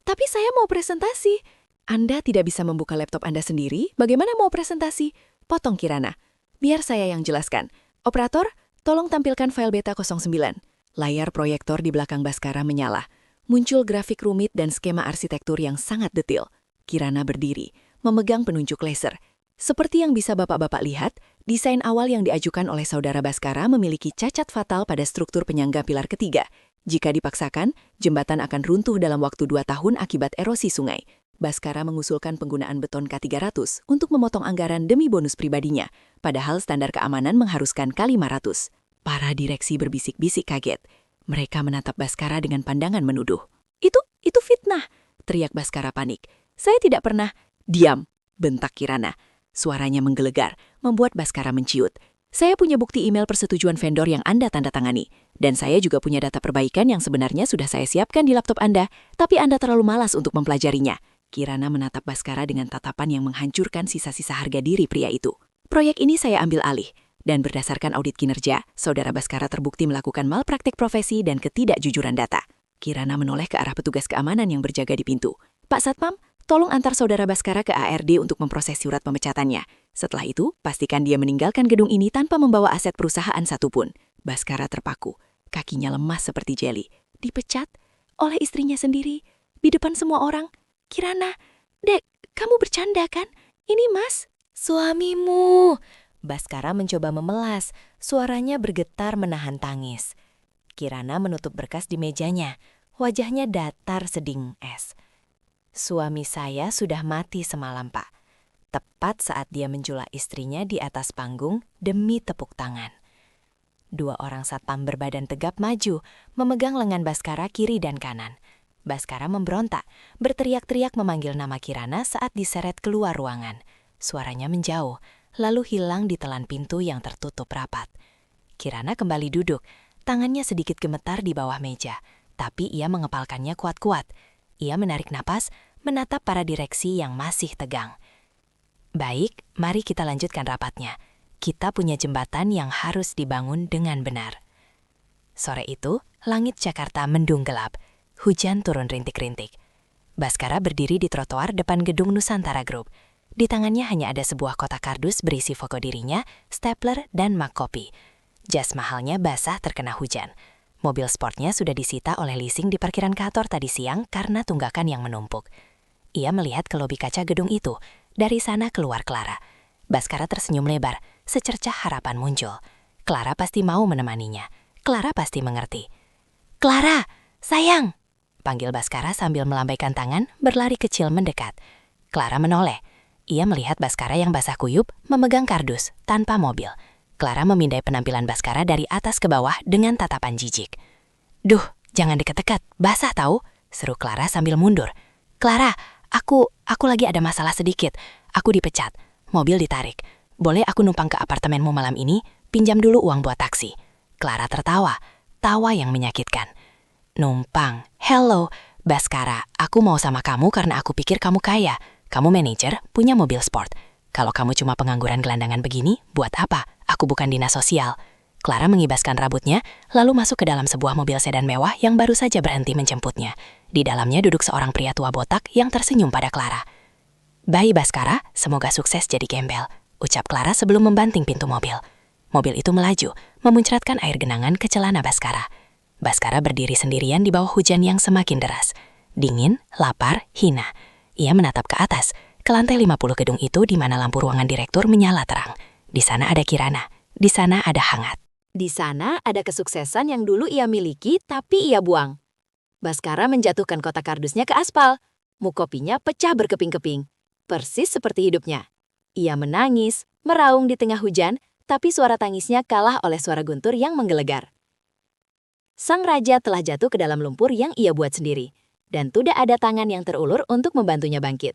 Tapi saya mau presentasi." "Anda tidak bisa membuka laptop Anda sendiri? Bagaimana mau presentasi?" potong Kirana. "Biar saya yang jelaskan. Operator, tolong tampilkan file beta 09. Layar proyektor di belakang Baskara menyala. Muncul grafik rumit dan skema arsitektur yang sangat detail. Kirana berdiri, memegang penunjuk laser. Seperti yang bisa bapak-bapak lihat, desain awal yang diajukan oleh saudara Baskara memiliki cacat fatal pada struktur penyangga pilar ketiga. Jika dipaksakan, jembatan akan runtuh dalam waktu 2 tahun akibat erosi sungai. Baskara mengusulkan penggunaan beton K300 untuk memotong anggaran demi bonus pribadinya, padahal standar keamanan mengharuskan K500. Para direksi berbisik-bisik kaget. Mereka menatap Baskara dengan pandangan menuduh. Itu fitnah, teriak Baskara panik. Saya tidak pernah. Diam, bentak Kirana. Suaranya menggelegar, membuat Baskara menciut. Saya punya bukti email persetujuan vendor yang Anda tanda tangani. Dan saya juga punya data perbaikan yang sebenarnya sudah saya siapkan di laptop Anda, tapi Anda terlalu malas untuk mempelajarinya. Kirana menatap Baskara dengan tatapan yang menghancurkan sisa-sisa harga diri pria itu. Proyek ini saya ambil alih. Dan berdasarkan audit kinerja, saudara Baskara terbukti melakukan malpraktik profesi dan ketidakjujuran data. Kirana menoleh ke arah petugas keamanan yang berjaga di pintu. Pak Satpam, tolong antar saudara Baskara ke ARD untuk memproses surat pemecatannya. Setelah itu, pastikan dia meninggalkan gedung ini tanpa membawa aset perusahaan satupun. Baskara terpaku. Kakinya lemas seperti jeli. Dipecat oleh istrinya sendiri. Di depan semua orang. Kirana, Dek, kamu bercanda kan? Ini Mas. Suamimu. Baskara mencoba memelas, suaranya bergetar menahan tangis. Kirana menutup berkas di mejanya, wajahnya datar seding es. Suami saya sudah mati semalam, Pak. Tepat saat dia menjula istrinya di atas panggung demi tepuk tangan. 2 orang satpam berbadan tegap maju, memegang lengan Baskara kiri dan kanan. Baskara memberontak, berteriak-teriak memanggil nama Kirana saat diseret keluar ruangan. Suaranya menjauh, lalu hilang di telan pintu yang tertutup rapat. Kirana kembali duduk, tangannya sedikit gemetar di bawah meja, tapi ia mengepalkannya kuat-kuat. Ia menarik napas, menatap para direksi yang masih tegang. Baik, mari kita lanjutkan rapatnya. Kita punya jembatan yang harus dibangun dengan benar. Sore itu, langit Jakarta mendung gelap. Hujan turun rintik-rintik. Baskara berdiri di trotoar depan gedung Nusantara Group. Di tangannya hanya ada sebuah kotak kardus berisi foto dirinya, stapler, dan mug kopi. Jas mahalnya basah terkena hujan. Mobil sportnya sudah disita oleh leasing di parkiran kantor tadi siang karena tunggakan yang menumpuk. Ia melihat ke lobi kaca gedung itu. Dari sana keluar Clara. Baskara tersenyum lebar, secercah harapan muncul. Clara pasti mau menemaninya. Clara pasti mengerti. "Clara, sayang!" panggil Baskara sambil melambaikan tangan, berlari kecil mendekat. Clara menoleh. Ia melihat Baskara yang basah kuyup, memegang kardus, tanpa mobil. Clara memindai penampilan Baskara dari atas ke bawah dengan tatapan jijik. "Duh, jangan dekat-dekat, basah tahu," seru Clara sambil mundur. "Clara, aku lagi ada masalah sedikit. Aku dipecat, mobil ditarik. Boleh aku numpang ke apartemenmu malam ini? Pinjam dulu uang buat taksi." Clara tertawa, tawa yang menyakitkan. "Numpang? Hello, Baskara, aku mau sama kamu karena aku pikir kamu kaya. Kamu manajer, punya mobil sport. Kalau kamu cuma pengangguran gelandangan begini, buat apa? Aku bukan dinas sosial." Clara mengibaskan rambutnya, lalu masuk ke dalam sebuah mobil sedan mewah yang baru saja berhenti menjemputnya. Di dalamnya duduk seorang pria tua botak yang tersenyum pada Clara. "Bye Baskara, semoga sukses jadi gembel," ucap Clara sebelum membanting pintu mobil. Mobil itu melaju, memuncratkan air genangan ke celana Baskara. Baskara berdiri sendirian di bawah hujan yang semakin deras. Dingin, lapar, hina. Ia menatap ke atas, ke lantai 50 gedung itu di mana lampu ruangan direktur menyala terang. Di sana ada Kirana, di sana ada hangat. Di sana ada kesuksesan yang dulu ia miliki tapi ia buang. Baskara menjatuhkan kotak kardusnya ke aspal. Muk kopinya pecah berkeping-keping. Persis seperti hidupnya. Ia menangis, meraung di tengah hujan, tapi suara tangisnya kalah oleh suara guntur yang menggelegar. Sang raja telah jatuh ke dalam lumpur yang ia buat sendiri. Dan tidak ada tangan yang terulur untuk membantunya bangkit.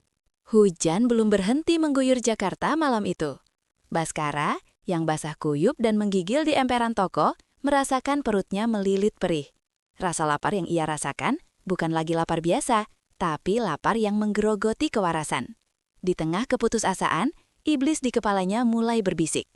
Hujan belum berhenti mengguyur Jakarta malam itu. Baskara, yang basah kuyup dan menggigil di emperan toko, merasakan perutnya melilit perih. Rasa lapar yang ia rasakan bukan lagi lapar biasa, tapi lapar yang menggerogoti kewarasan. Di tengah keputusasaan, iblis di kepalanya mulai berbisik.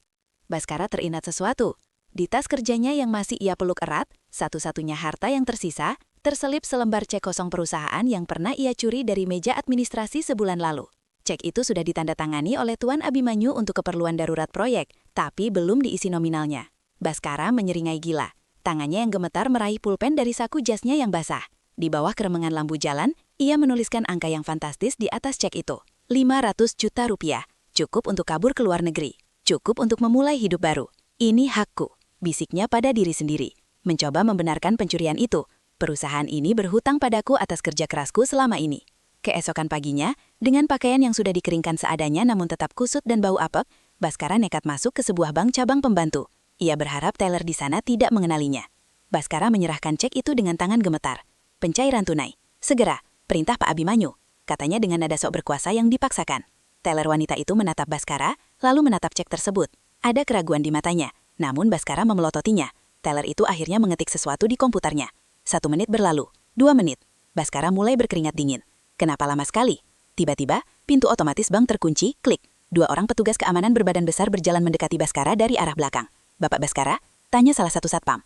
Baskara teringat sesuatu. Di tas kerjanya yang masih ia peluk erat, satu-satunya harta yang tersisa, terselip selembar cek kosong perusahaan yang pernah ia curi dari meja administrasi sebulan lalu. Cek itu sudah ditandatangani oleh Tuan Abimanyu untuk keperluan darurat proyek, tapi belum diisi nominalnya. Baskara menyeringai gila. Tangannya yang gemetar meraih pulpen dari saku jasnya yang basah. Di bawah keremengan lampu jalan, ia menuliskan angka yang fantastis di atas cek itu. 500 juta rupiah. Cukup untuk kabur ke luar negeri. Cukup untuk memulai hidup baru. Ini hakku, bisiknya pada diri sendiri. Mencoba membenarkan pencurian itu. Perusahaan ini berhutang padaku atas kerja kerasku selama ini. Keesokan paginya, dengan pakaian yang sudah dikeringkan seadanya namun tetap kusut dan bau apek, Baskara nekat masuk ke sebuah bank cabang pembantu. Ia berharap teller di sana tidak mengenalinya. Baskara menyerahkan cek itu dengan tangan gemetar. Pencairan tunai. Segera, perintah Pak Abimanyu, katanya dengan nada sok berkuasa yang dipaksakan. Teller wanita itu menatap Baskara, lalu menatap cek tersebut. Ada keraguan di matanya, namun Baskara memelototinya. Teller itu akhirnya mengetik sesuatu di komputernya. 1 menit berlalu, 2 menit. Baskara mulai berkeringat dingin. Kenapa lama sekali? Tiba-tiba, pintu otomatis bank terkunci, klik. 2 orang petugas keamanan berbadan besar berjalan mendekati Baskara dari arah belakang. Bapak Baskara? Tanya salah satu satpam.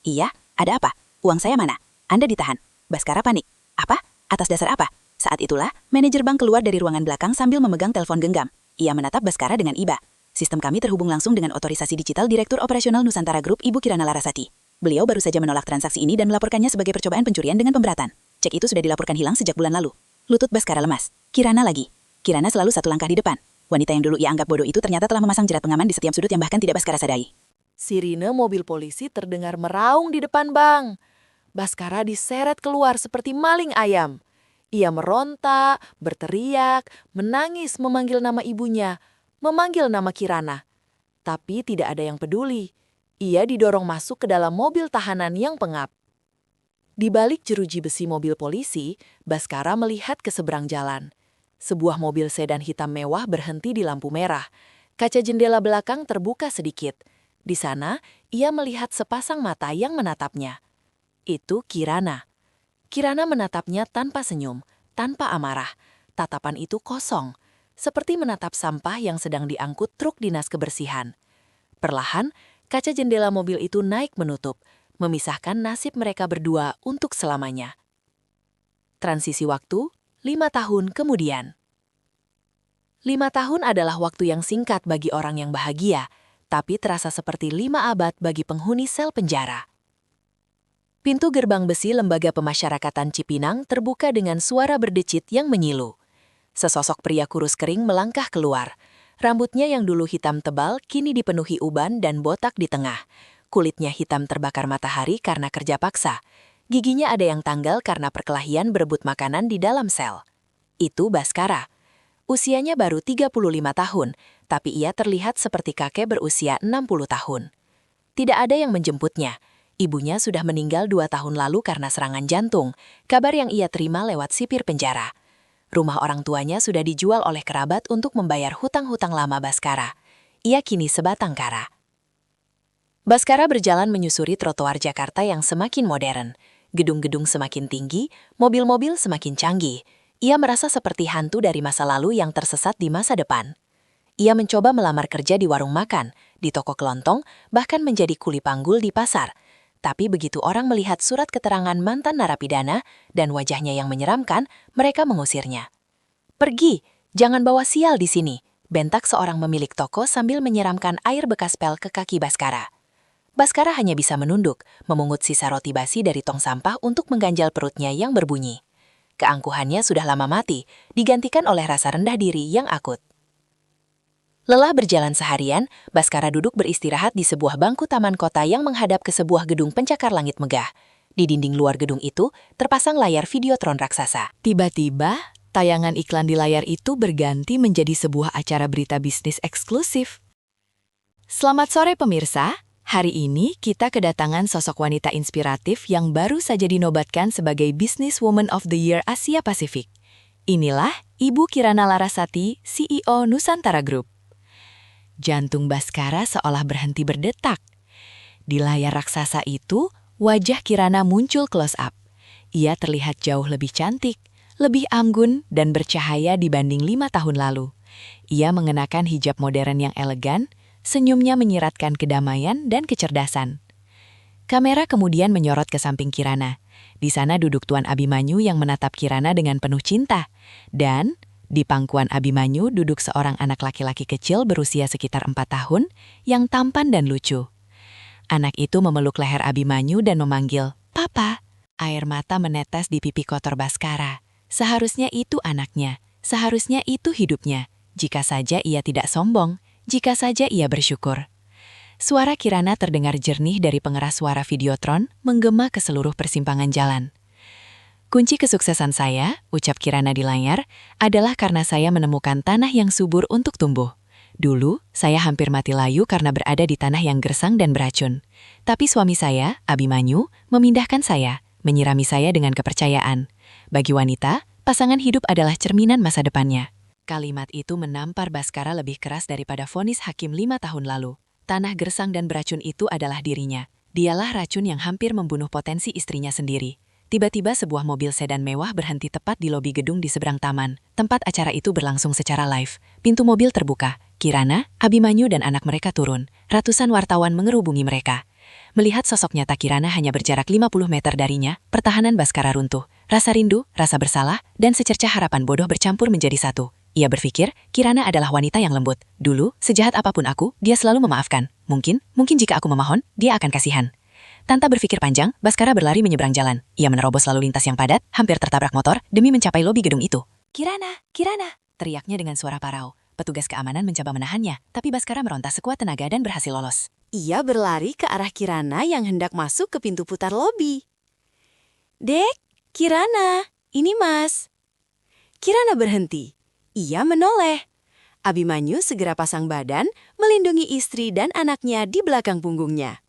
Iya, ada apa? Uang saya mana? Anda ditahan. Baskara panik. Apa? Atas dasar apa? Saat itulah, manajer bank keluar dari ruangan belakang sambil memegang telepon genggam. Ia menatap Baskara dengan iba. Sistem kami terhubung langsung dengan otorisasi digital Direktur Operasional Nusantara Group Ibu Kirana Larasati. Beliau baru saja menolak transaksi ini dan melaporkannya sebagai percobaan pencurian dengan pemberatan. Cek itu sudah dilaporkan hilang sejak bulan lalu. Lutut Baskara lemas. Kirana lagi. Kirana selalu satu langkah di depan. Wanita yang dulu ia anggap bodoh itu ternyata telah memasang jerat pengaman di setiap sudut yang bahkan tidak Baskara sadari. Sirine mobil polisi terdengar meraung di depan bank. Baskara diseret keluar seperti maling ayam. Ia meronta, berteriak, menangis memanggil nama ibunya, memanggil nama Kirana. Tapi tidak ada yang peduli. Ia didorong masuk ke dalam mobil tahanan yang pengap. Di balik jeruji besi mobil polisi, Baskara melihat ke seberang jalan. Sebuah mobil sedan hitam mewah berhenti di lampu merah. Kaca jendela belakang terbuka sedikit. Di sana, ia melihat sepasang mata yang menatapnya. Itu Kirana. Kirana menatapnya tanpa senyum, tanpa amarah. Tatapan itu kosong, seperti menatap sampah yang sedang diangkut truk dinas kebersihan. Perlahan, kaca jendela mobil itu naik menutup, memisahkan nasib mereka berdua untuk selamanya. Transisi waktu, 5 tahun kemudian. 5 tahun adalah waktu yang singkat bagi orang yang bahagia, tapi terasa seperti 5 abad bagi penghuni sel penjara. Pintu gerbang besi Lembaga Pemasyarakatan Cipinang terbuka dengan suara berdecit yang menyilu. Sesosok pria kurus kering melangkah keluar. Rambutnya yang dulu hitam tebal kini dipenuhi uban dan botak di tengah. Kulitnya hitam terbakar matahari karena kerja paksa. Giginya ada yang tanggal karena perkelahian berebut makanan di dalam sel. Itu Baskara. Usianya baru 35 tahun, tapi ia terlihat seperti kakek berusia 60 tahun. Tidak ada yang menjemputnya. Ibunya sudah meninggal 2 tahun lalu karena serangan jantung, kabar yang ia terima lewat sipir penjara. Rumah orang tuanya sudah dijual oleh kerabat untuk membayar hutang-hutang lama Baskara. Ia kini sebatang kara. Baskara berjalan menyusuri trotoar Jakarta yang semakin modern. Gedung-gedung semakin tinggi, mobil-mobil semakin canggih. Ia merasa seperti hantu dari masa lalu yang tersesat di masa depan. Ia mencoba melamar kerja di warung makan, di toko kelontong, bahkan menjadi kuli panggul di pasar. Tapi begitu orang melihat surat keterangan mantan narapidana dan wajahnya yang menyeramkan, mereka mengusirnya. "Pergi, jangan bawa sial di sini," bentak seorang pemilik toko sambil menyiramkan air bekas pel ke kaki Baskara. Baskara hanya bisa menunduk, memungut sisa roti basi dari tong sampah untuk mengganjal perutnya yang berbunyi. Keangkuhannya sudah lama mati, digantikan oleh rasa rendah diri yang akut. Lelah berjalan seharian, Baskara duduk beristirahat di sebuah bangku taman kota yang menghadap ke sebuah gedung pencakar langit megah. Di dinding luar gedung itu, terpasang layar videotron raksasa. Tiba-tiba, tayangan iklan di layar itu berganti menjadi sebuah acara berita bisnis eksklusif. Selamat sore pemirsa, hari ini kita kedatangan sosok wanita inspiratif yang baru saja dinobatkan sebagai Business Woman of the Year Asia Pasifik. Inilah Ibu Kirana Larasati, CEO Nusantara Group. Jantung Baskara seolah berhenti berdetak. Di layar raksasa itu, wajah Kirana muncul close up. Ia terlihat jauh lebih cantik, lebih anggun dan bercahaya dibanding 5 tahun lalu. Ia mengenakan hijab modern yang elegan, senyumnya menyiratkan kedamaian dan kecerdasan. Kamera kemudian menyorot ke samping Kirana. Di sana duduk Tuan Abimanyu yang menatap Kirana dengan penuh cinta. Dan di pangkuan Abimanyu duduk seorang anak laki-laki kecil berusia sekitar 4 tahun yang tampan dan lucu. Anak itu memeluk leher Abimanyu dan memanggil, "Papa." Air mata menetes di pipi kotor Baskara. Seharusnya itu anaknya, seharusnya itu hidupnya. Jika saja ia tidak sombong, jika saja ia bersyukur. Suara Kirana terdengar jernih dari pengeras suara Videotron menggema ke seluruh persimpangan jalan. Kunci kesuksesan saya, ucap Kirana di layar, adalah karena saya menemukan tanah yang subur untuk tumbuh. Dulu, saya hampir mati layu karena berada di tanah yang gersang dan beracun. Tapi suami saya, Abimanyu, memindahkan saya, menyirami saya dengan kepercayaan. Bagi wanita, pasangan hidup adalah cerminan masa depannya. Kalimat itu menampar Baskara lebih keras daripada vonis hakim 5 tahun lalu. Tanah gersang dan beracun itu adalah dirinya. Dialah racun yang hampir membunuh potensi istrinya sendiri. Tiba-tiba sebuah mobil sedan mewah berhenti tepat di lobi gedung di seberang taman. Tempat acara itu berlangsung secara live. Pintu mobil terbuka. Kirana, Abimanyu dan anak mereka turun. Ratusan wartawan mengerubungi mereka. Melihat sosok nyata Kirana hanya berjarak 50 meter darinya, pertahanan Baskara runtuh. Rasa rindu, rasa bersalah, dan secercah harapan bodoh bercampur menjadi satu. Ia berpikir, Kirana adalah wanita yang lembut. Dulu, sejahat apapun aku, dia selalu memaafkan. Mungkin jika aku memohon, dia akan kasihan. Tanpa berpikir panjang, Baskara berlari menyeberang jalan. Ia menerobos lalu lintas yang padat, hampir tertabrak motor, demi mencapai lobi gedung itu. Kirana! Teriaknya dengan suara parau. Petugas keamanan mencoba menahannya, tapi Baskara meronta sekuat tenaga dan berhasil lolos. Ia berlari ke arah Kirana yang hendak masuk ke pintu putar lobi. Dek, Kirana, ini Mas. Kirana berhenti. Ia menoleh. Abimanyu segera pasang badan, melindungi istri dan anaknya di belakang punggungnya.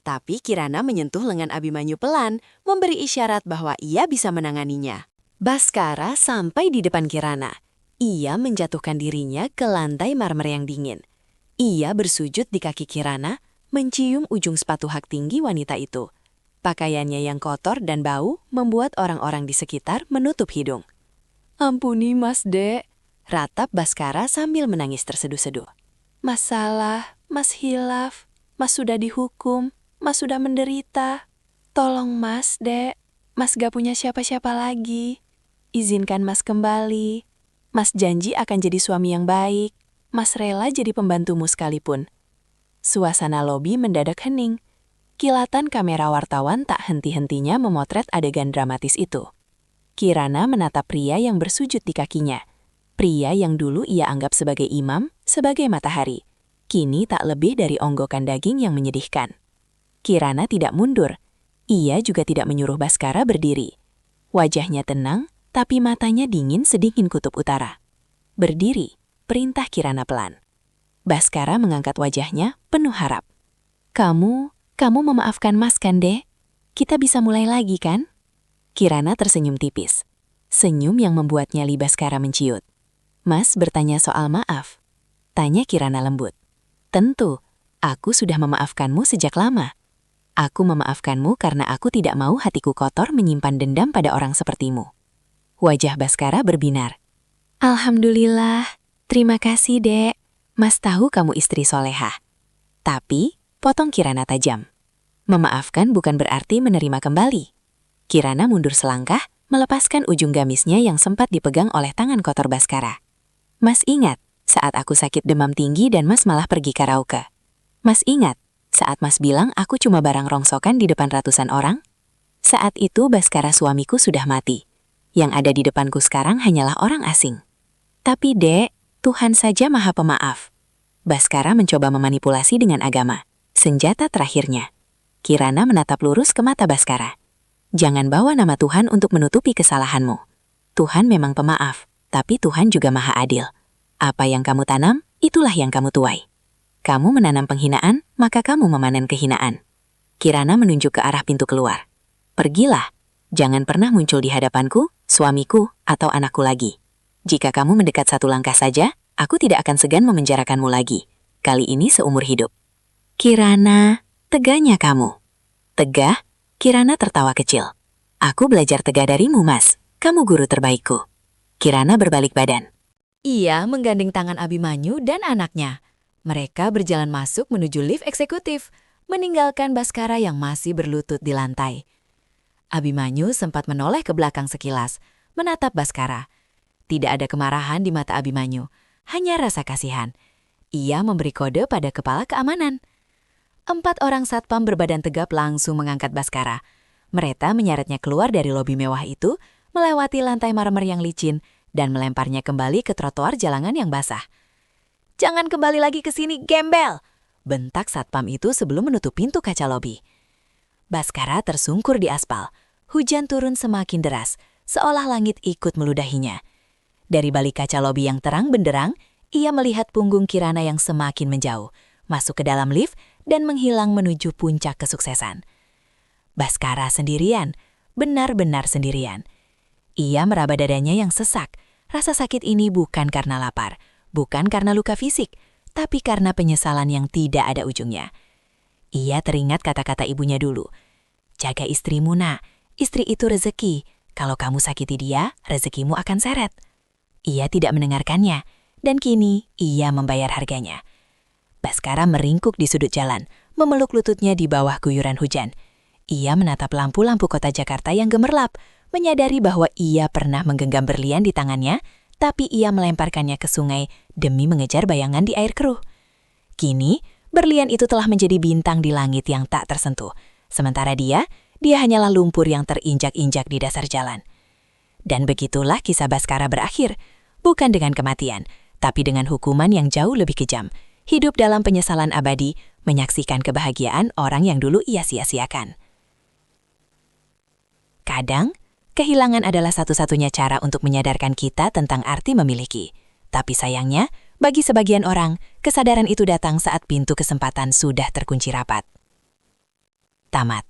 Tapi Kirana menyentuh lengan Abimanyu pelan, memberi isyarat bahwa ia bisa menanganinya. Baskara sampai di depan Kirana. Ia menjatuhkan dirinya ke lantai marmer yang dingin. Ia bersujud di kaki Kirana, mencium ujung sepatu hak tinggi wanita itu. Pakaiannya yang kotor dan bau membuat orang-orang di sekitar menutup hidung. Ampuni Mas Dek, ratap Baskara sambil menangis terseduh-seduh. Masalah, Mas hilaf. Mas sudah dihukum, Mas sudah menderita. Tolong Mas, Dek. Mas gak punya siapa-siapa lagi. Izinkan Mas kembali. Mas janji akan jadi suami yang baik. Mas rela jadi pembantumu sekalipun. Suasana lobi mendadak hening. Kilatan kamera wartawan tak henti-hentinya memotret adegan dramatis itu. Kirana menatap pria yang bersujud di kakinya. Pria yang dulu ia anggap sebagai imam, sebagai matahari. Kini tak lebih dari onggokan daging yang menyedihkan. Kirana tidak mundur. Ia juga tidak menyuruh Baskara berdiri. Wajahnya tenang, tapi matanya dingin sedingin kutub utara. Berdiri, perintah Kirana pelan. Baskara mengangkat wajahnya penuh harap. Kamu memaafkan Mas kan, Dek? Kita bisa mulai lagi kan? Kirana tersenyum tipis. Senyum yang membuat nyali Baskara menciut. Mas bertanya soal maaf. Tanya Kirana lembut. Tentu, aku sudah memaafkanmu sejak lama. Aku memaafkanmu karena aku tidak mau hatiku kotor menyimpan dendam pada orang sepertimu. Wajah Baskara berbinar. Alhamdulillah, terima kasih Dek. Mas tahu kamu istri solehah. Tapi, potong Kirana tajam. Memaafkan bukan berarti menerima kembali. Kirana mundur selangkah, melepaskan ujung gamisnya yang sempat dipegang oleh tangan kotor Baskara. Mas ingat, saat aku sakit demam tinggi dan Mas malah pergi karaoke. Mas ingat, saat Mas bilang aku cuma barang rongsokan di depan ratusan orang? Saat itu Baskara suamiku sudah mati. Yang ada di depanku sekarang hanyalah orang asing. Tapi Dek, Tuhan saja maha pemaaf. Baskara mencoba memanipulasi dengan agama. Senjata terakhirnya. Kirana menatap lurus ke mata Baskara. Jangan bawa nama Tuhan untuk menutupi kesalahanmu. Tuhan memang pemaaf, tapi Tuhan juga maha adil. Apa yang kamu tanam, itulah yang kamu tuai. Kamu menanam penghinaan, maka kamu memanen kehinaan. Kirana menunjuk ke arah pintu keluar. Pergilah, jangan pernah muncul di hadapanku, suamiku, atau anakku lagi. Jika kamu mendekat satu langkah saja, aku tidak akan segan memenjarakanmu lagi. Kali ini seumur hidup. Kirana, teganya kamu. Tegah? Kirana tertawa kecil. Aku belajar tegah darimu, Mas. Kamu guru terbaikku. Kirana berbalik badan. Ia menggandeng tangan Abimanyu dan anaknya. Mereka berjalan masuk menuju lift eksekutif, meninggalkan Baskara yang masih berlutut di lantai. Abimanyu sempat menoleh ke belakang sekilas, menatap Baskara. Tidak ada kemarahan di mata Abimanyu, hanya rasa kasihan. Ia memberi kode pada kepala keamanan. 4 orang satpam berbadan tegap langsung mengangkat Baskara. Mereka menyeretnya keluar dari lobi mewah itu, melewati lantai marmer yang licin, dan melemparnya kembali ke trotoar jalanan yang basah. "Jangan kembali lagi ke sini, gembel!" bentak satpam itu sebelum menutup pintu kaca lobi. Baskara tersungkur di aspal. Hujan turun semakin deras, seolah langit ikut meludahinya. Dari balik kaca lobi yang terang benderang, ia melihat punggung Kirana yang semakin menjauh, masuk ke dalam lift, dan menghilang menuju puncak kesuksesan. Baskara sendirian, benar-benar sendirian. Ia meraba dadanya yang sesak. Rasa sakit ini bukan karena lapar, bukan karena luka fisik, tapi karena penyesalan yang tidak ada ujungnya. Ia teringat kata-kata ibunya dulu. "Jaga istrimu, nak. Istri itu rezeki. Kalau kamu sakiti dia, rezekimu akan seret." Ia tidak mendengarkannya, dan kini ia membayar harganya. Baskara meringkuk di sudut jalan, memeluk lututnya di bawah guyuran hujan. Ia menatap lampu-lampu kota Jakarta yang gemerlap, menyadari bahwa ia pernah menggenggam berlian di tangannya, tapi ia melemparkannya ke sungai demi mengejar bayangan di air keruh. Kini, berlian itu telah menjadi bintang di langit yang tak tersentuh. Sementara dia hanyalah lumpur yang terinjak-injak di dasar jalan. Dan begitulah kisah Baskara berakhir, bukan dengan kematian, tapi dengan hukuman yang jauh lebih kejam. Hidup dalam penyesalan abadi, menyaksikan kebahagiaan orang yang dulu ia sia-siakan. Kadang, kehilangan adalah satu-satunya cara untuk menyadarkan kita tentang arti memiliki. Tapi sayangnya, bagi sebagian orang, kesadaran itu datang saat pintu kesempatan sudah terkunci rapat. Tamat.